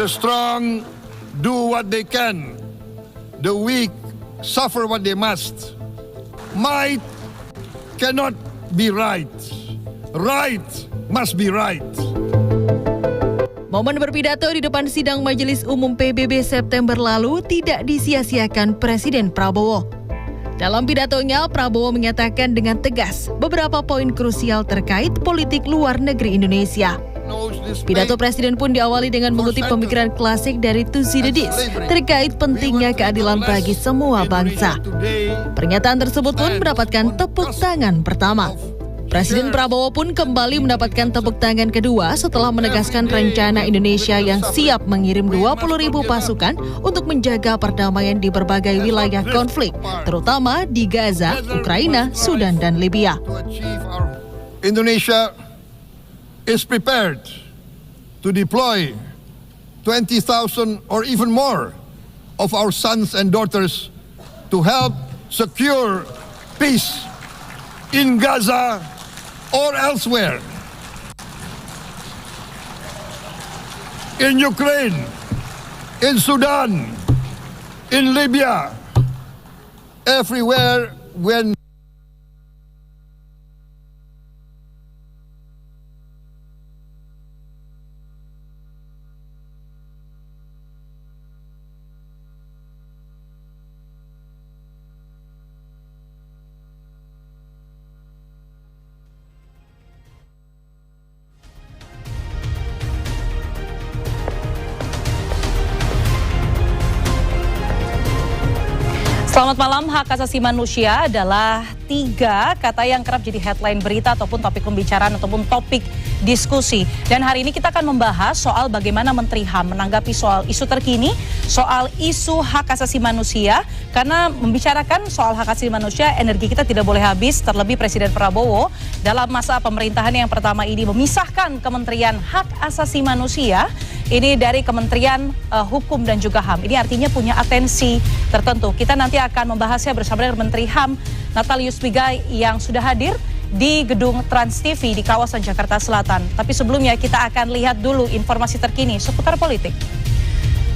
strong do what they can. The weak suffer what they must. Might cannot be right. Right must be right. Momen berpidato di depan sidang Majelis Umum PBB September lalu tidak disia-siakan Presiden Prabowo. Dalam pidatonya, Prabowo menyatakan dengan tegas beberapa poin krusial terkait politik luar negeri Indonesia. Pidato Presiden pun diawali dengan mengutip pemikiran klasik dari Thucydides terkait pentingnya keadilan bagi semua bangsa. Pernyataan tersebut pun mendapatkan tepuk tangan pertama. Presiden Prabowo pun kembali mendapatkan tepuk tangan kedua setelah menegaskan rencana Indonesia yang siap mengirim 20.000 pasukan untuk menjaga perdamaian di berbagai wilayah konflik, terutama di Gaza, Ukraina, Sudan, dan Libya. Indonesia is prepared to deploy 20,000 or even more of our sons and daughters to help secure peace in Gaza or elsewhere, in Ukraine, in Sudan, in Libya, everywhere when Selamat malam. Hak asasi manusia adalah 3 kata yang kerap jadi headline berita ataupun topik pembicaraan ataupun topik diskusi. Dan hari ini kita akan membahas soal bagaimana Menteri HAM menanggapi soal isu terkini, soal isu hak asasi manusia. Karena membicarakan soal hak asasi manusia, energi kita tidak boleh habis. Terlebih Presiden Prabowo dalam masa pemerintahan yang pertama ini memisahkan Kementerian Hak Asasi Manusia ini dari Kementerian Hukum dan juga HAM. Ini artinya punya atensi tertentu. Kita nanti akan membahasnya bersama dengan Menteri HAM Natalius Pigai yang sudah hadir di gedung Trans TV di kawasan Jakarta Selatan. Tapi sebelumnya kita akan lihat dulu informasi terkini seputar politik.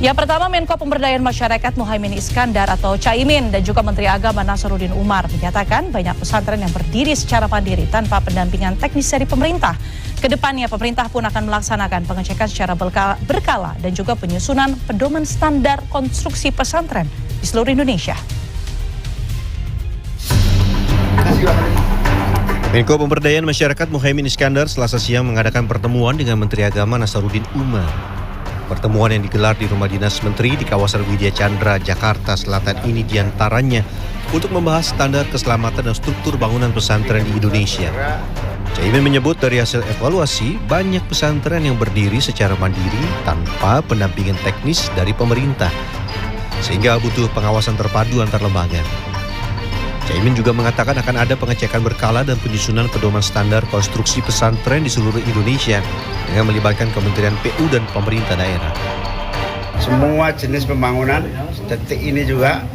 Yang pertama, Menko Pemberdayaan Masyarakat Muhaimin Iskandar atau Caimin dan juga Menteri Agama Nasaruddin Umar menyatakan banyak pesantren yang berdiri secara mandiri tanpa pendampingan teknis dari pemerintah. Kedepannya pemerintah pun akan melaksanakan pengecekan secara berkala dan juga penyusunan pedoman standar konstruksi pesantren di seluruh Indonesia. Menko Pemberdayaan Masyarakat Muhaimin Iskandar Selasa siang mengadakan pertemuan dengan Menteri Agama Nasaruddin Umar. Pertemuan yang digelar di rumah dinas Menteri di kawasan Widya Chandra, Jakarta Selatan ini diantaranya untuk membahas standar keselamatan dan struktur bangunan pesantren di Indonesia. Caimin menyebut dari hasil evaluasi, banyak pesantren yang berdiri secara mandiri tanpa pendampingan teknis dari pemerintah, sehingga butuh pengawasan terpadu antar lembaga. Caimin juga mengatakan akan ada pengecekan berkala dan penyusunan pedoman standar konstruksi pesantren di seluruh Indonesia dengan melibatkan Kementerian PU dan pemerintah daerah. Semua jenis pembangunan detik ini juga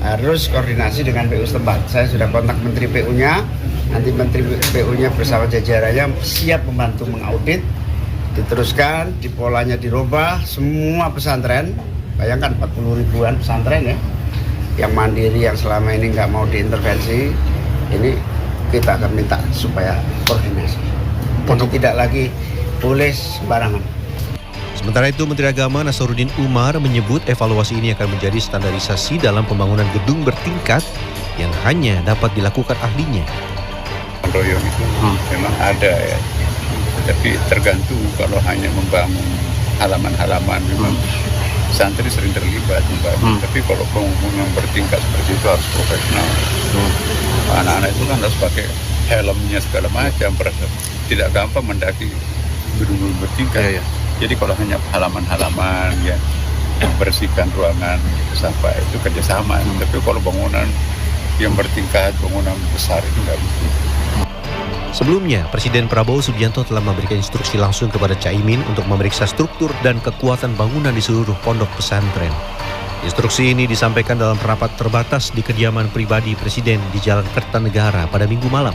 harus koordinasi dengan PU setempat. Saya sudah kontak Menteri PU-nya, nanti Menteri PU-nya bersama jajarannya siap membantu mengaudit, diteruskan, di polanya dirubah, semua pesantren, bayangkan 40 ribuan pesantren ya, yang mandiri yang selama ini nggak mau diintervensi, ini kita akan minta supaya koordinasi. Jadi tidak lagi boleh sembarangan. Sementara itu, Menteri Agama Nasaruddin Umar menyebut evaluasi ini akan menjadi standarisasi dalam pembangunan gedung bertingkat yang hanya dapat dilakukan ahlinya. Royong itu memang ada ya, tapi tergantung kalau hanya membangun halaman-halaman memang santri sering terlibat membangun. Tapi kalau pembangunan bertingkat seperti itu harus profesional. Anak-anak itu kan harus pakai helmnya segala macam, tidak gampang mendaki gedung-gedung bertingkat. Jadi kalau hanya halaman-halaman ya, membersihkan ruangan sampah itu kerjasama. Tapi kalau bangunan yang bertingkat, bangunan besar itu nggak bisa. Sebelumnya, Presiden Prabowo Subianto telah memberikan instruksi langsung kepada Caimin untuk memeriksa struktur dan kekuatan bangunan di seluruh pondok pesantren. Instruksi ini disampaikan dalam rapat terbatas di kediaman pribadi Presiden di Jalan Kertanegara pada Minggu malam.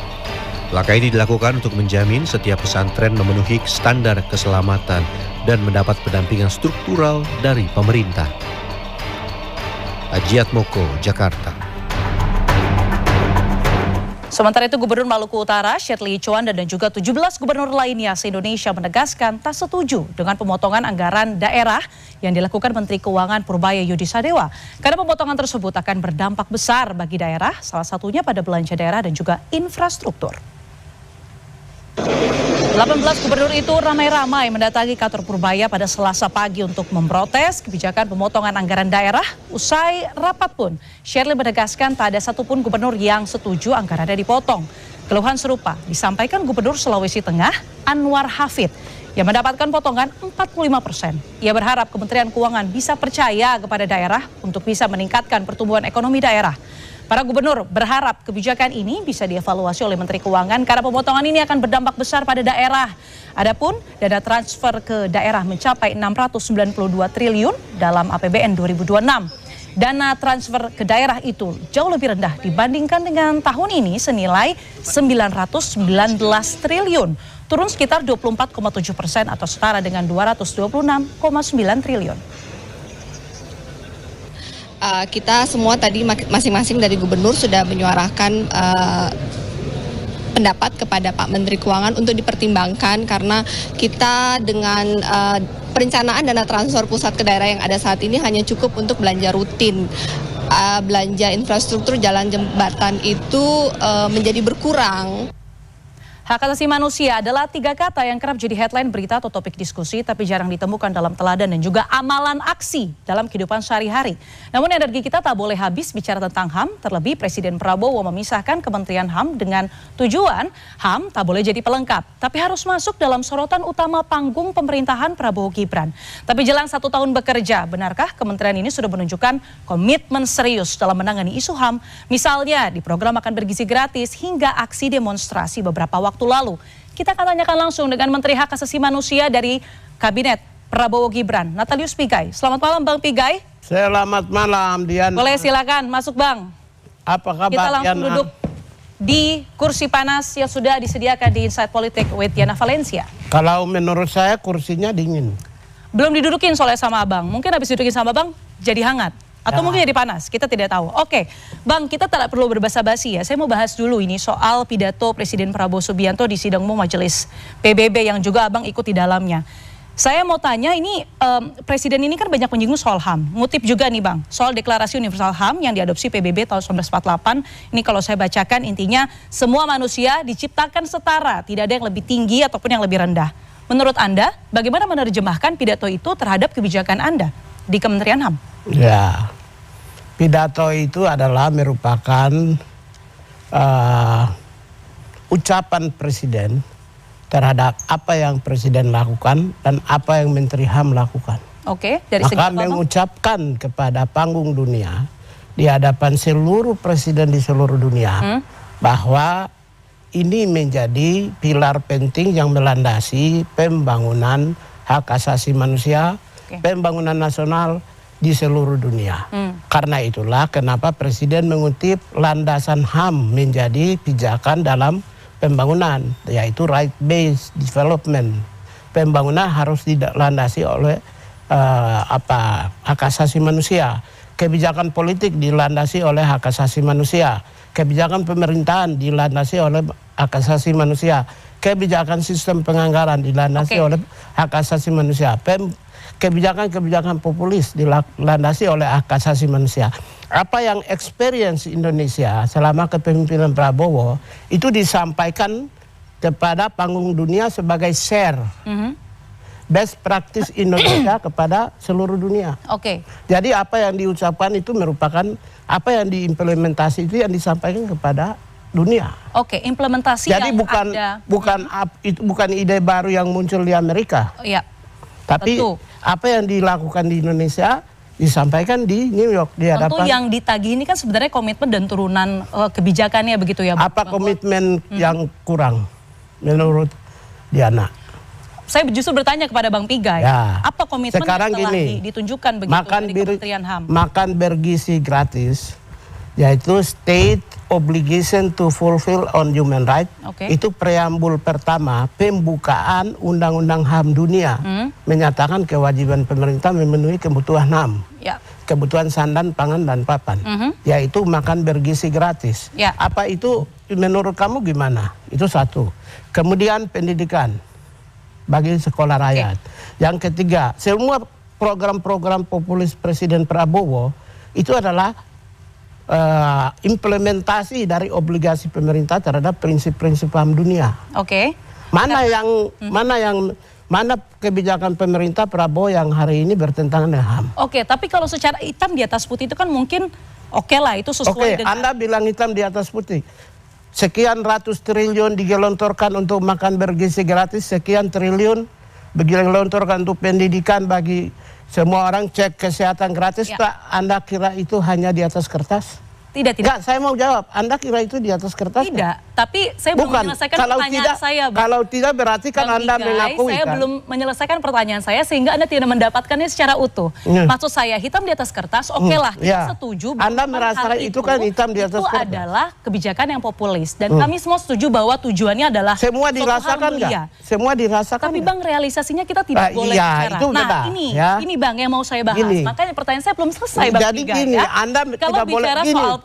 Langkah ini dilakukan untuk menjamin setiap pesantren memenuhi standar keselamatan dan mendapat pendampingan struktural dari pemerintah. Ajiat Moko, Jakarta. Sementara itu Gubernur Maluku Utara, Shirley Chowanda dan juga 17 gubernur lainnya se-Indonesia menegaskan tak setuju dengan pemotongan anggaran daerah yang dilakukan Menteri Keuangan Purbaya Yudi Sadewa. Karena pemotongan tersebut akan berdampak besar bagi daerah, salah satunya pada belanja daerah dan juga infrastruktur. 18 gubernur itu ramai-ramai mendatangi kantor Purbaya pada Selasa pagi untuk memprotes kebijakan pemotongan anggaran daerah. Usai rapat pun, Shirley menegaskan tak ada satupun gubernur yang setuju anggarannya dipotong. Keluhan serupa disampaikan Gubernur Sulawesi Tengah, Anwar Hafid, yang mendapatkan potongan 45%. Ia berharap Kementerian Keuangan bisa percaya kepada daerah untuk bisa meningkatkan pertumbuhan ekonomi daerah. Para gubernur berharap kebijakan ini bisa dievaluasi oleh Menteri Keuangan karena pemotongan ini akan berdampak besar pada daerah. Adapun dana transfer ke daerah mencapai 692 triliun dalam APBN 2026. Dana transfer ke daerah itu jauh lebih rendah dibandingkan dengan tahun ini senilai 919 triliun. Turun sekitar 24,7% atau setara dengan 226,9 triliun. Kita semua tadi masing-masing dari gubernur sudah menyuarakan pendapat kepada Pak Menteri Keuangan untuk dipertimbangkan karena kita dengan perencanaan dana transfer pusat ke daerah yang ada saat ini hanya cukup untuk belanja rutin. Belanja infrastruktur jalan jembatan itu menjadi berkurang. Hak asasi manusia adalah 3 kata yang kerap jadi headline berita atau topik diskusi tapi jarang ditemukan dalam teladan dan juga amalan aksi dalam kehidupan sehari-hari. Namun energi kita tak boleh habis bicara tentang HAM, terlebih Presiden Prabowo memisahkan Kementerian HAM dengan tujuan HAM tak boleh jadi pelengkap, tapi harus masuk dalam sorotan utama panggung pemerintahan Prabowo Gibran. Tapi jelang 1 tahun bekerja, benarkah kementerian ini sudah menunjukkan komitmen serius dalam menangani isu HAM? Misalnya di program makan bergizi gratis hingga aksi demonstrasi beberapa waktu lalu. Kita akan tanyakan langsung dengan Menteri Hak Asasi Manusia dari Kabinet Prabowo Gibran, Natalius Pigai. Selamat malam Bang Pigai. Selamat malam Diana. Boleh silakan masuk Bang. Apa kabar Kita langsung Diana? duduk di kursi panas yang sudah disediakan di Inside Politik with Diana Valencia. Kalau menurut saya kursinya dingin. Belum didudukin soalnya sama Abang. Mungkin habis didudukin sama Abang jadi hangat. Atau mungkin jadi panas, kita tidak tahu. Oke, Bang, kita tak perlu berbasa-basi ya. Saya mau bahas dulu ini soal pidato Presiden Prabowo Subianto di sidang umum Majelis PBB yang juga Abang ikut di dalamnya. Saya mau tanya ini, Presiden ini kan banyak menyinggung soal HAM. Ngutip juga nih Bang, soal Deklarasi Universal HAM yang diadopsi PBB tahun 1948. Ini kalau saya bacakan intinya, semua manusia diciptakan setara, tidak ada yang lebih tinggi ataupun yang lebih rendah. Menurut Anda, bagaimana menerjemahkan pidato itu terhadap kebijakan Anda di Kementerian HAM? Ya, pidato itu adalah merupakan ucapan Presiden terhadap apa yang Presiden lakukan dan apa yang Menteri HAM lakukan. Oke, dari segi maka apa, mengucapkan kepada panggung dunia di hadapan seluruh presiden di seluruh dunia bahwa ini menjadi pilar penting yang melandasi pembangunan hak asasi manusia, pembangunan nasional di seluruh dunia. Karena itulah kenapa Presiden mengutip landasan HAM menjadi pijakan dalam pembangunan, yaitu right-based development. Pembangunan harus dilandasi oleh hak asasi manusia. Kebijakan politik dilandasi oleh hak asasi manusia. Kebijakan pemerintahan dilandasi oleh hak asasi manusia. Kebijakan sistem penganggaran dilandasi oleh hak asasi manusia. Kebijakan-kebijakan populis dilandasi oleh hak asasi manusia. Apa yang experience Indonesia selama kepemimpinan Prabowo itu disampaikan kepada panggung dunia sebagai share best practice Indonesia kepada seluruh dunia. Jadi apa yang diucapkan itu merupakan apa yang diimplementasi itu yang disampaikan kepada dunia. Implementasi. Jadi yang bukan ide baru yang muncul di Amerika. Tapi apa yang dilakukan di Indonesia disampaikan di New York di hadapan. Tentu yang ditagih ini kan sebenarnya komitmen dan turunan kebijakannya begitu ya. Apa komitmen yang kurang menurut Diana? Saya justru bertanya kepada Bang Pigai, apa komitmen sekarang yang telah ditunjukkan begitu dari Kementerian HAM? Makan bergizi gratis yaitu State Obligation to Fulfill on Human Rights. Itu preambul pertama pembukaan Undang-Undang HAM dunia menyatakan kewajiban pemerintah memenuhi kebutuhan HAM. Kebutuhan sandan, pangan, dan papan, yaitu makan bergizi gratis. Apa itu menurut kamu gimana? Itu satu. Kemudian pendidikan bagi sekolah rakyat. Yang ketiga, semua program-program populis Presiden Prabowo itu adalah implementasi dari obligasi pemerintah terhadap prinsip-prinsip HAM dunia. Mana kebijakan pemerintah Prabowo yang hari ini bertentangan dengan HAM? Tapi kalau secara hitam di atas putih itu kan mungkin lah, itu sesuai dengan... Anda bilang hitam di atas putih. Sekian ratus triliun digelontorkan untuk makan bergizi gratis, sekian triliun digelontorkan untuk pendidikan bagi semua orang, cek kesehatan gratis. Pak, Anda kira itu hanya di atas kertas? Tidak. Enggak, saya mau jawab. Anda kira itu di atas kertas? Tidak, tapi saya belum menyelesaikan pertanyaan saya. Kalau tidak berarti kan Anda mengakui. Saya belum menyelesaikan pertanyaan saya sehingga Anda tidak mendapatkannya secara utuh. Maksud saya hitam di atas kertas, lah, kita setuju. Anda merasa itu kan hitam di atas kertas. Itu adalah kebijakan yang populis dan kami semua setuju bahwa tujuannya adalah semua dirasakan nggak? Semua dirasakan. Tapi Bang, realisasinya kita tidak boleh bicara. Nah, ini Bang yang mau saya bahas. Makanya pertanyaan saya belum selesai, Bang. Jadi gini, Anda tidak boleh soal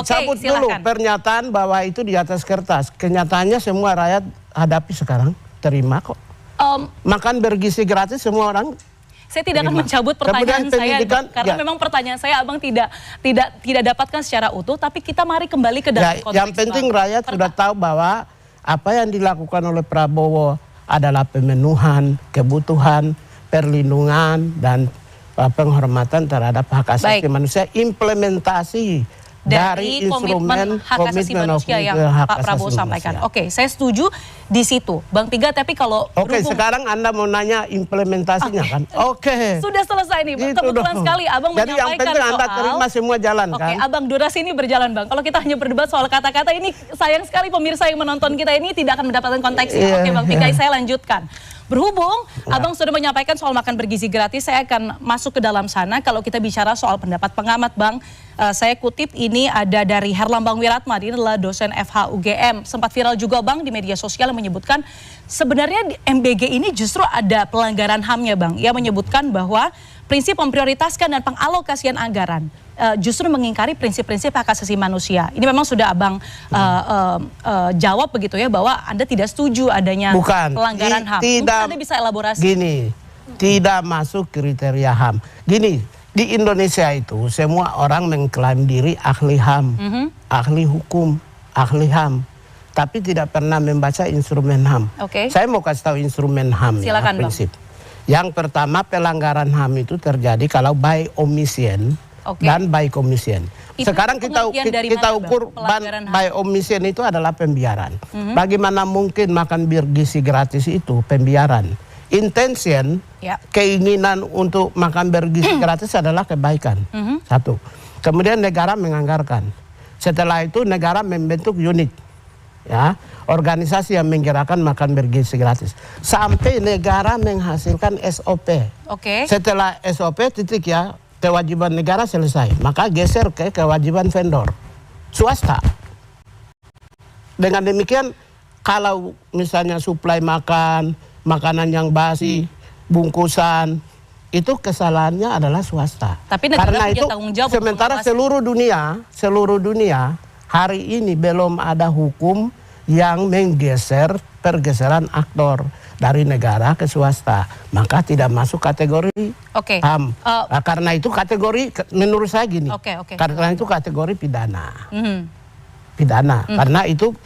cabut dulu pernyataan bahwa itu di atas kertas. Kenyataannya semua rakyat hadapi sekarang, terima kok. Makan bergizi gratis semua orang. Saya tidak akan mencabut pertanyaan saya karena memang pertanyaan saya Abang tidak dapatkan secara utuh, tapi kita mari kembali ke dalam konteks. Yang penting rakyat sudah tahu bahwa apa yang dilakukan oleh Prabowo adalah pemenuhan kebutuhan, perlindungan dan penghormatan terhadap hak asasi manusia, implementasi dari komitmen hak asasi manusia yang Pak Prabowo sampaikan. Saya setuju di situ, Bang Tiga. Tapi kalau sekarang Anda mau nanya implementasinya kan? Sudah selesai nih, Bang. Kebetulan sekali Abang jadi yang penting Anda terima semua jalan kan? Abang, durasi ini berjalan, Bang. Kalau kita hanya berdebat soal kata-kata ini, sayang sekali pemirsa yang menonton kita ini tidak akan mendapatkan konteksnya. Bang Tiga, saya lanjutkan. Berhubung Abang sudah menyampaikan soal makan bergizi gratis, saya akan masuk ke dalam sana. Kalau kita bicara soal pendapat pengamat, Bang, saya kutip ini ada dari Herlambang Wiratma, ini adalah dosen FH UGM. Sempat viral juga, Bang, di media sosial yang menyebutkan sebenarnya di MBG ini justru ada pelanggaran HAM-nya, Bang. Ia menyebutkan bahwa prinsip memprioritaskan dan pengalokasian anggaran justru mengingkari prinsip-prinsip hak asasi manusia. Ini memang sudah Abang jawab begitu ya, bahwa Anda tidak setuju adanya pelanggaran HAM. Mungkin Anda bisa elaborasi. Gini, tidak masuk kriteria HAM. Gini, di Indonesia itu semua orang mengklaim diri ahli HAM, ahli hukum, ahli HAM, tapi tidak pernah membaca instrumen HAM. Saya mau kasih tahu instrumen HAM. Silakan, prinsip. Yang pertama, pelanggaran HAM itu terjadi kalau by omission dan by commission. Sekarang kita ukur by omission itu adalah pembiaran. Bagaimana mungkin makan bergizi gratis itu pembiaran? Intention, keinginan untuk makan bergizi gratis adalah kebaikan. Satu. Kemudian negara menganggarkan. Setelah itu negara membentuk unit, organisasi yang menggerakkan makan bergizi gratis. Sampai negara menghasilkan SOP. Setelah SOP kewajiban negara selesai, maka geser ke kewajiban vendor swasta. Dengan demikian, kalau misalnya suplai makanan yang basi, bungkusan, itu kesalahannya adalah swasta. Tapi negara karena itu tanggung jawab. Sementara seluruh dunia hari ini belum ada hukum yang menggeser pergeseran aktor dari negara ke swasta, maka tidak masuk kategori HAM. Karena itu kategori, menurut saya gini, karena itu kategori pidana. Pidana, karena itu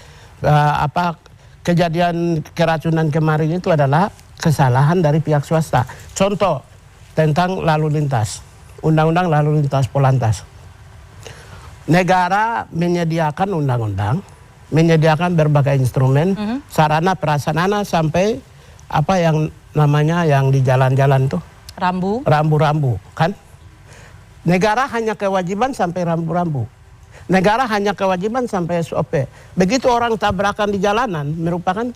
kejadian keracunan kemarin itu adalah kesalahan dari pihak swasta. Contoh tentang lalu lintas, undang-undang lalu lintas Polantas. Negara menyediakan undang-undang, menyediakan berbagai instrumen, sarana prasarana sampai apa yang namanya yang di jalan-jalan tuh rambu-rambu kan. Negara hanya kewajiban sampai rambu-rambu. Negara hanya kewajiban sampai SOP. Begitu orang tabrakan di jalanan merupakan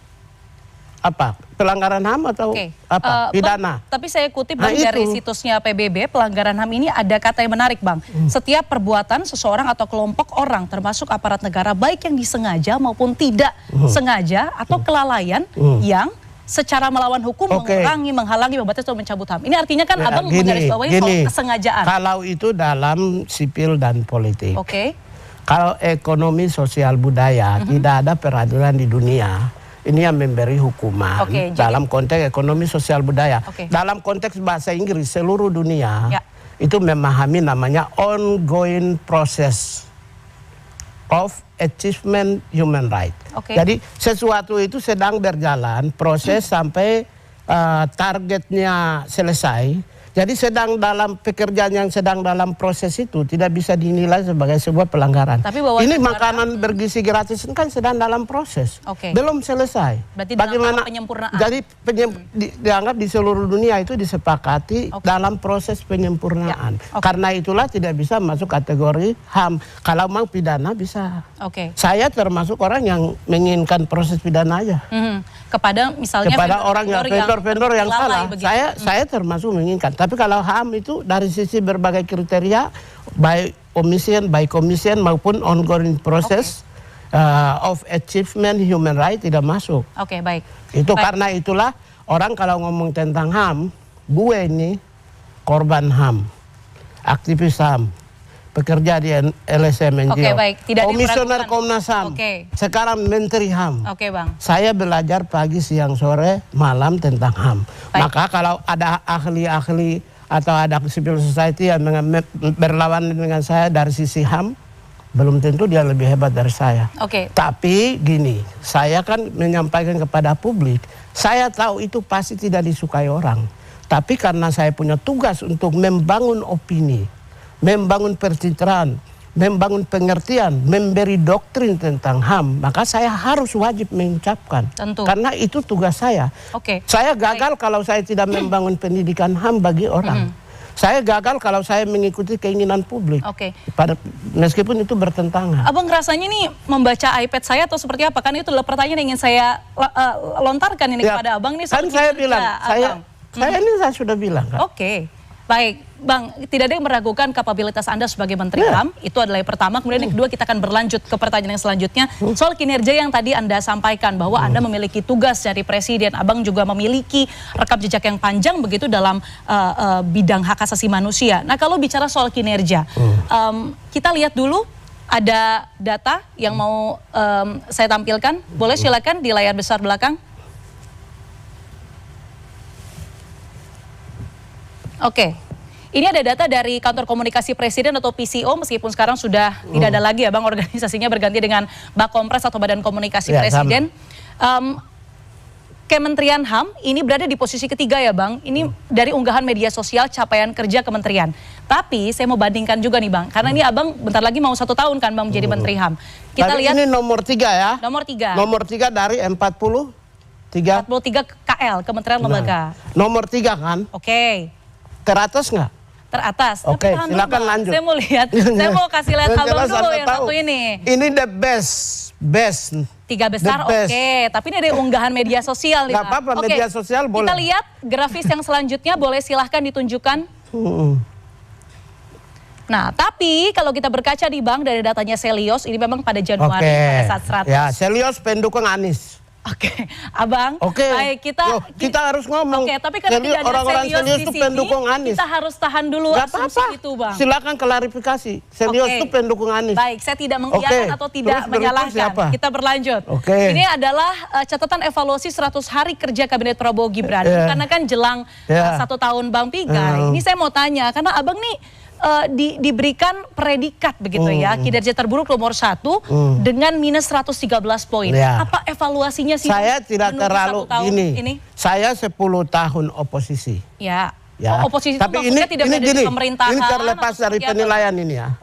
apa? Pelanggaran HAM atau apa? Pidana. Bang, tapi saya kutip Bang, dari situsnya PBB, pelanggaran HAM ini ada kata yang menarik Bang. Setiap perbuatan seseorang atau kelompok orang termasuk aparat negara baik yang disengaja maupun tidak sengaja atau kelalaian yang secara melawan hukum mengurangi, menghalangi, membatasi atau mencabut HAM. Ini artinya kan Abang menggarisbawahi soal kesengajaan. Kalau itu dalam sipil dan politik. Oke. Kalau ekonomi, sosial, budaya, tidak ada peraturan di dunia ini yang memberi hukuman dalam konteks ekonomi, sosial, budaya. Dalam konteks bahasa Inggris seluruh dunia itu memahami namanya ongoing process of achievement human right. Jadi sesuatu itu sedang berjalan proses sampai targetnya selesai. Jadi sedang dalam pekerjaan yang sedang dalam proses itu tidak bisa dinilai sebagai sebuah pelanggaran. Tapi ini makanan bergizi gratis kan sedang dalam proses, belum selesai. Berarti bagaimana penyempurnaan? Jadi dianggap di seluruh dunia itu disepakati dalam proses penyempurnaan. Karena itulah tidak bisa masuk kategori HAM. Kalau mau pidana bisa. Saya termasuk orang yang menginginkan proses pidana aja. Kepada misalnya orang yang vendor yang salah, saya termasuk menginginkan. Tapi kalau HAM itu dari sisi berbagai kriteria, baik omission maupun ongoing process of achievement human right tidak masuk. Baik. Itu karena itulah orang kalau ngomong tentang HAM, gue ini korban HAM, aktivis HAM, pekerja di LSM NGO, komisioner Komnas HAM, sekarang Menteri HAM. Bang. Saya belajar pagi, siang, sore, malam tentang HAM. Maka kalau ada ahli-ahli atau ada civil society yang berlawanan dengan saya dari sisi HAM, belum tentu dia lebih hebat dari saya. Tapi gini, saya kan menyampaikan kepada publik, saya tahu itu pasti tidak disukai orang. Tapi karena saya punya tugas untuk membangun opini, membangun pencitraan, membangun pengertian, memberi doktrin tentang HAM, maka saya harus wajib mengucapkan. Karena itu tugas saya. Saya gagal kalau saya tidak membangun pendidikan HAM bagi orang. Saya gagal kalau saya mengikuti keinginan publik. Meskipun itu bertentangan. Abang rasanya nih membaca iPad saya atau seperti apa? Kan itu adalah pertanyaan yang ingin saya lontarkan ini kepada Abang nih. Kan saya bilang, saya sudah bilang kan. Baik, Bang, tidak ada yang meragukan kapabilitas Anda sebagai Menteri HAM, itu adalah yang pertama. Kemudian yang kedua, kita akan berlanjut ke pertanyaan yang selanjutnya. Soal kinerja yang tadi Anda sampaikan, bahwa Anda memiliki tugas dari Presiden, Abang juga memiliki rekam jejak yang panjang begitu dalam bidang hak asasi manusia. Nah, kalau bicara soal kinerja, kita lihat dulu ada data yang mau saya tampilkan. Boleh silakan di layar besar belakang. Ini ada data dari Kantor Komunikasi Presiden atau PCO, meskipun sekarang sudah tidak ada lagi ya Bang, organisasinya berganti dengan Bakompres atau Badan Komunikasi Presiden. Kementerian HAM ini berada di posisi ketiga ya Bang, ini dari unggahan media sosial capaian kerja kementerian. Tapi saya mau bandingkan juga nih Bang, karena ini Abang bentar lagi mau 1 tahun kan Bang menjadi Menteri HAM. Kita lihat ini nomor 3 ya. Nomor 3. Nomor 3 dari 43 KL, Kementerian Lembaga. Nomor 3 kan? Teratas nggak? Teratas. Silakan lanjut. Saya mau lihat, saya mau kasih lihat Abang dulu yang satu ini. Ini the best. 3 besar, tapi ini ada unggahan media sosial nih. Nggak apa-apa, media sosial boleh. Kita lihat grafis yang selanjutnya, boleh silahkan ditunjukkan. Nah, tapi kalau kita berkaca di Bang dari datanya Selios, ini memang pada Januari pada saat 100. Ya, Selios pendukung Anies. Abang, baik kita harus ngomong. Tapi karena tidak ada orang-orang Selios itu pendukung Anies. Kita harus tahan dulu asumsi itu Bang. Silakan klarifikasi. Selios itu pendukung Anies. Baik, saya tidak mengiyakan atau tidak menyalahkan. Kita berlanjut. Ini adalah catatan evaluasi 100 hari kerja Kabinet Prabowo Gibran. Karena kan jelang 1 tahun Bang Pigai. Ini saya mau tanya, karena Abang nih diberikan predikat begitu ya, kinerja terburuk nomor 1 dengan minus 113 poin. Apa evaluasinya sih? Saya tidak terlalu ini. Saya 10 tahun oposisi. Oposisi tapi ini tidak berada di pemerintahan. Ini terlepas dari penilaian ini ya.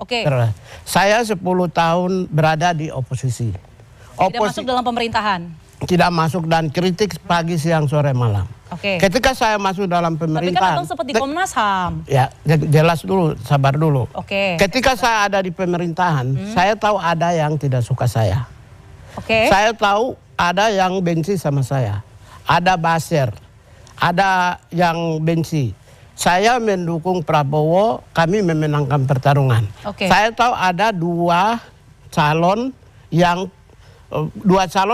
Saya 10 tahun berada di oposisi. Tidak masuk dalam pemerintahan. Tidak masuk dan kritik pagi, siang, sore, malam. Ketika saya masuk dalam pemerintahan. Tapi kan Abang sempat di Komnas HAM. Ya, jelas dulu, sabar dulu. Ketika saya ada di pemerintahan, saya tahu ada yang tidak suka saya. Saya tahu ada yang benci sama saya. ada Basir, ada yang benci. Saya mendukung Prabowo, kami memenangkan pertarungan. Saya tahu ada dua calon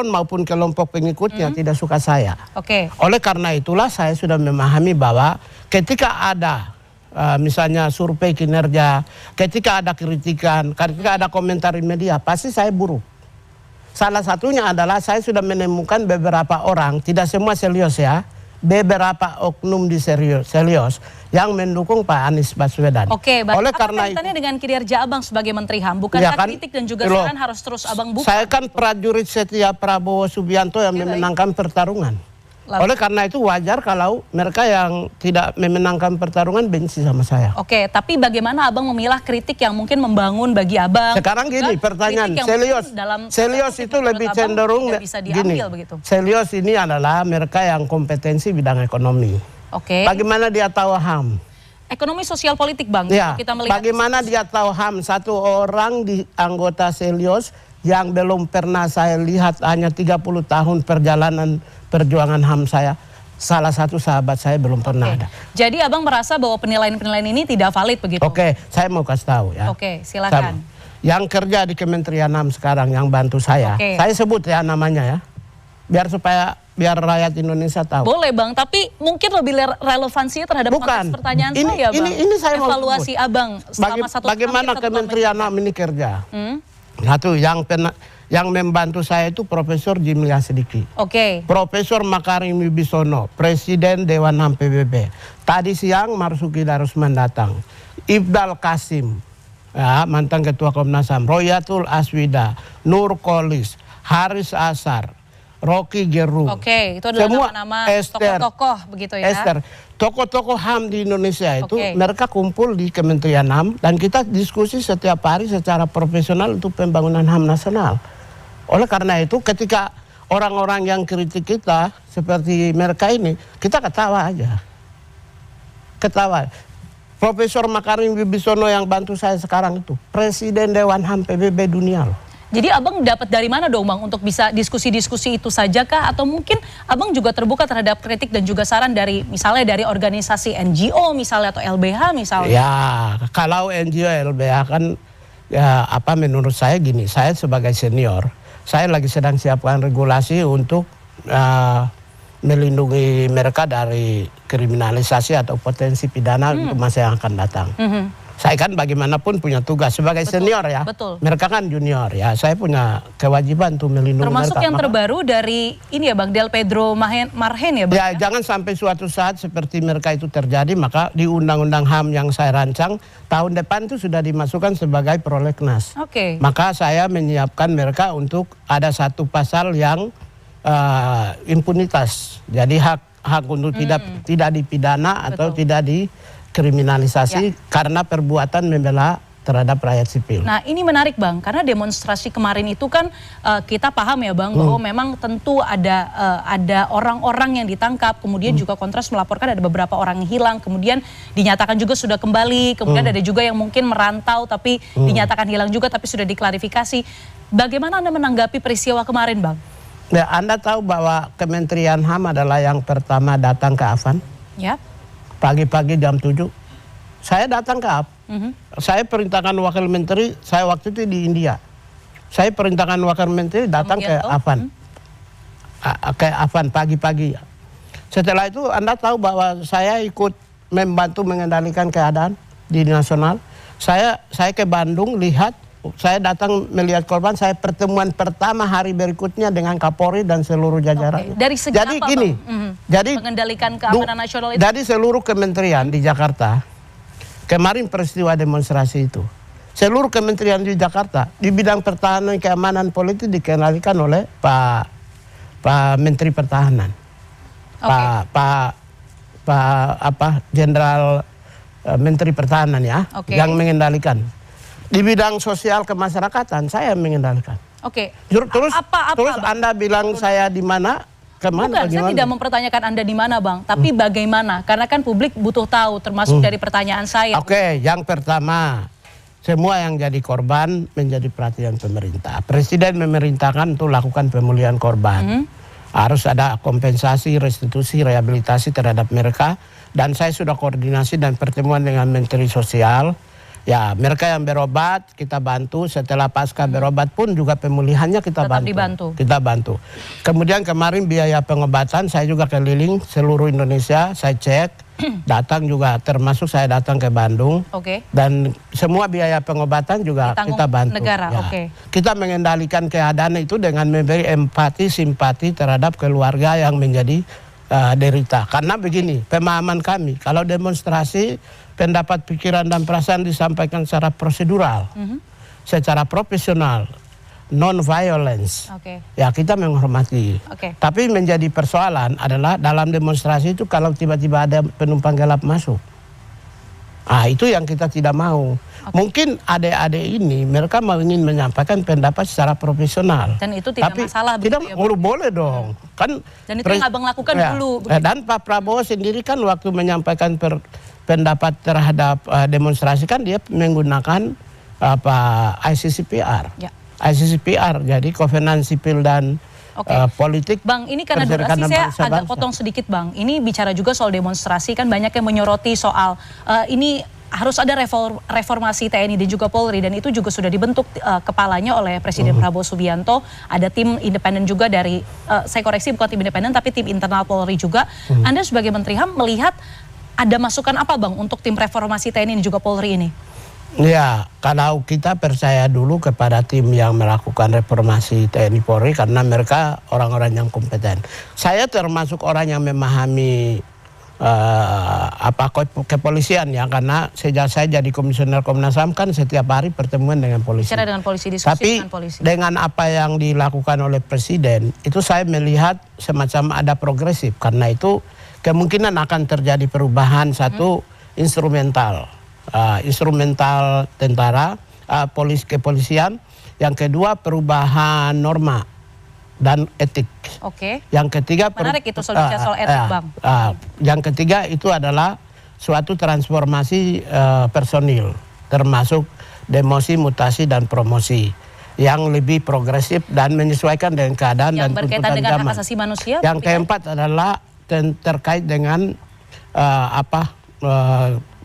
maupun kelompok pengikutnya tidak suka saya. Oleh karena itulah saya sudah memahami bahwa ketika ada misalnya survei kinerja, ketika ada kritikan, ketika ada komentar di media, pasti saya buruk. Salah satunya adalah saya sudah menemukan beberapa orang, tidak semua serius ya, beberapa oknum di serius yang mendukung Pak Anies Baswedan. Oleh karena kaitannya dengan kinerja Abang sebagai Menteri HAM, bukankah kritik dan juga saran harus terus Abang buka? Saya kan prajurit setia Prabowo Subianto yang memenangkan pertarungan. Oleh karena itu wajar kalau mereka yang tidak memenangkan pertarungan benci sama saya. Tapi bagaimana Abang memilah kritik yang mungkin membangun bagi Abang? Sekarang gini pertanyaan, serius itu lebih cenderung gini. Serius ini adalah mereka yang kompetensi bidang ekonomi. Bagaimana dia tahu HAM? Ekonomi sosial politik Bang. Ya, kita melihat bagaimana dia tahu HAM? Satu orang di anggota Selios yang belum pernah saya lihat, hanya 30 tahun perjalanan perjuangan HAM saya, salah satu sahabat saya belum pernah ada. Jadi Abang merasa bahwa penilaian-penilaian ini tidak valid begitu? Saya mau kasih tahu ya. Silakan. Yang kerja di Kementerian HAM sekarang yang bantu saya sebut ya namanya ya, biar rakyat Indonesia tahu. Boleh Bang, tapi mungkin lebih relevansinya terhadap konteks pertanyaan saya Bang. Ini saya mau evaluasi Abang selama bagaimana Kementerian HAM ini kerja. Satu yang membantu saya itu Profesor Jimlia Sidiki. Profesor Makarim Wibisono, Presiden Dewan HAM PBB. Tadi siang Marzuki Darusman datang. Ibdal Kasim, ya, mantan Ketua Komnas HAM. Royatul Aswida, Nur Kolis, Haris Asar, Rocky Gerung. Itu adalah nama-nama tokoh-tokoh begitu ya. Tokoh-tokoh HAM di Indonesia itu mereka kumpul di Kementerian HAM dan kita diskusi setiap hari secara profesional untuk pembangunan HAM nasional. Oleh karena itu ketika orang-orang yang kritik kita seperti mereka ini, kita ketawa aja. Ketawa. Profesor Makarim Wibisono yang bantu saya sekarang itu Presiden Dewan HAM PBB dunia loh. Jadi Abang dapat dari mana dong Bang untuk bisa diskusi-diskusi itu saja kah? Atau mungkin Abang juga terbuka terhadap kritik dan juga saran dari misalnya dari organisasi NGO misalnya atau LBH misalnya? Ya kalau NGO LBH kan ya menurut saya gini, saya sebagai senior, saya lagi sedang siapkan regulasi untuk melindungi mereka dari kriminalisasi atau potensi pidana untuk masa yang akan datang. Saya kan bagaimanapun punya tugas sebagai senior ya. Mereka kan junior ya. Saya punya kewajiban untuk melindungi termasuk mereka. Yang terbaru dari ini ya Bang, Del Pedro Marhen ya Bang? Ya, jangan sampai suatu saat seperti mereka itu terjadi, maka di Undang-Undang HAM yang saya rancang tahun depan itu sudah dimasukkan sebagai prolegnas. Maka saya menyiapkan mereka untuk ada satu pasal yang impunitas. Jadi hak untuk tidak dipidana atau tidak dikriminalisasi karena perbuatan membela terhadap rakyat sipil. Nah ini menarik Bang, karena demonstrasi kemarin itu kan kita paham ya Bang bahwa memang tentu ada orang-orang yang ditangkap, kemudian juga Kontras melaporkan ada beberapa orang yang hilang, kemudian dinyatakan juga sudah kembali, kemudian ada juga yang mungkin merantau tapi dinyatakan hilang juga tapi sudah diklarifikasi. Bagaimana Anda menanggapi peristiwa kemarin Bang? Ya, Anda tahu bahwa Kementerian HAM adalah yang pertama datang ke Afan? Ya. Pagi-pagi jam 7. Saya datang ke Afan. Saya perintahkan wakil menteri, saya waktu itu di India. Saya perintahkan wakil menteri datang ke Afan. Ke Afan pagi-pagi. Setelah itu Anda tahu bahwa saya ikut membantu mengendalikan keadaan di nasional. Saya ke Bandung lihat, saya datang melihat korban, saya pertemuan pertama hari berikutnya dengan Kapolri dan seluruh jajarannya. Dari segi jadi apa, gini, jadi mengendalikan keamanan nasional itu? Dari seluruh kementerian di Jakarta, kemarin peristiwa demonstrasi itu, seluruh kementerian di Jakarta di bidang pertahanan keamanan politik dikendalikan oleh Pak Menteri Pertahanan, Jenderal Menteri Pertahanan ya, yang mengendalikan. Di bidang sosial kemasyarakatan saya mengendalikan. Terus Anda bilang saya di mana? Kemana? Bukan, saya tidak mempertanyakan Anda di mana Bang, tapi bagaimana? Karena kan publik butuh tahu, termasuk dari pertanyaan saya. Yang pertama, semua yang jadi korban menjadi perhatian pemerintah. Presiden memerintahkan untuk lakukan pemulihan korban. Harus ada kompensasi, restitusi, rehabilitasi terhadap mereka. Dan saya sudah koordinasi dan pertemuan dengan Menteri Sosial. Ya, mereka yang berobat kita bantu. Setelah pasca berobat pun juga pemulihannya kita Tetap bantu. dibantu. Kita bantu. Kemudian kemarin biaya pengobatan saya juga keliling seluruh Indonesia. Saya cek. Datang juga, termasuk saya datang ke Bandung. Oke. Dan semua biaya pengobatan juga Ditanggung kita bantu. negara, Ya. oke. Kita mengendalikan keadaan itu dengan memberi empati, simpati terhadap keluarga yang menjadi derita. Karena begini, pemahaman kami, kalau demonstrasi, pendapat, pikiran, dan perasaan disampaikan secara prosedural, secara profesional, non-violence. Oke. Ya, kita menghormati. Oke. Tapi menjadi persoalan adalah dalam demonstrasi itu kalau tiba-tiba ada penumpang gelap masuk. Itu yang kita tidak mau. Mungkin adik-adik ini mereka mau ingin menyampaikan pendapat secara profesional. Dan itu tidak Tapi masalah begitu tidak ya, Bang? boleh dong. Kan Dan itu yang Abang lakukan dulu. Dan Pak Prabowo sendiri kan waktu menyampaikan pendapat terhadap demonstrasi kan dia menggunakan ICCPR. Ya. ICCPR, jadi Kovenan Sipil dan Politik. Bang, ini karena Perserikatan durasi saya Bangsa-Bangsa. agak potong sedikit, Bang. Ini bicara juga soal demonstrasi, kan banyak yang menyoroti soal ini harus ada reformasi TNI dan juga Polri, dan itu juga sudah dibentuk kepalanya oleh Presiden Prabowo Subianto. Ada tim independen juga dari, saya koreksi bukan tim independen tapi tim internal Polri juga. Anda sebagai Menteri HAM melihat ada masukan apa, Bang, untuk tim reformasi TNI dan juga Polri ini? Ya, kalau kita percaya dulu kepada tim yang melakukan reformasi TNI Polri karena mereka orang-orang yang kompeten. Saya termasuk orang yang memahami kepolisian ya, karena sejak saya jadi komisioner Komnas HAM kan setiap hari pertemuan dengan polisi. Bicara dengan polisi, diskusi Tapi dengan polisi. dengan apa yang dilakukan oleh Presiden itu saya melihat semacam ada progresif, karena itu kemungkinan akan terjadi perubahan satu instrumental. Instrumental tentara, kepolisian. Yang kedua perubahan norma dan etik. Oke. Yang ketiga Menarik itu soal etik, Bang. Yang ketiga itu adalah suatu transformasi personil, termasuk demosi, mutasi, dan promosi yang lebih progresif dan menyesuaikan dengan keadaan dan Yang berkaitan tuntutan dengan zaman. hak asasi manusia. Yang keempat adalah terkait dengan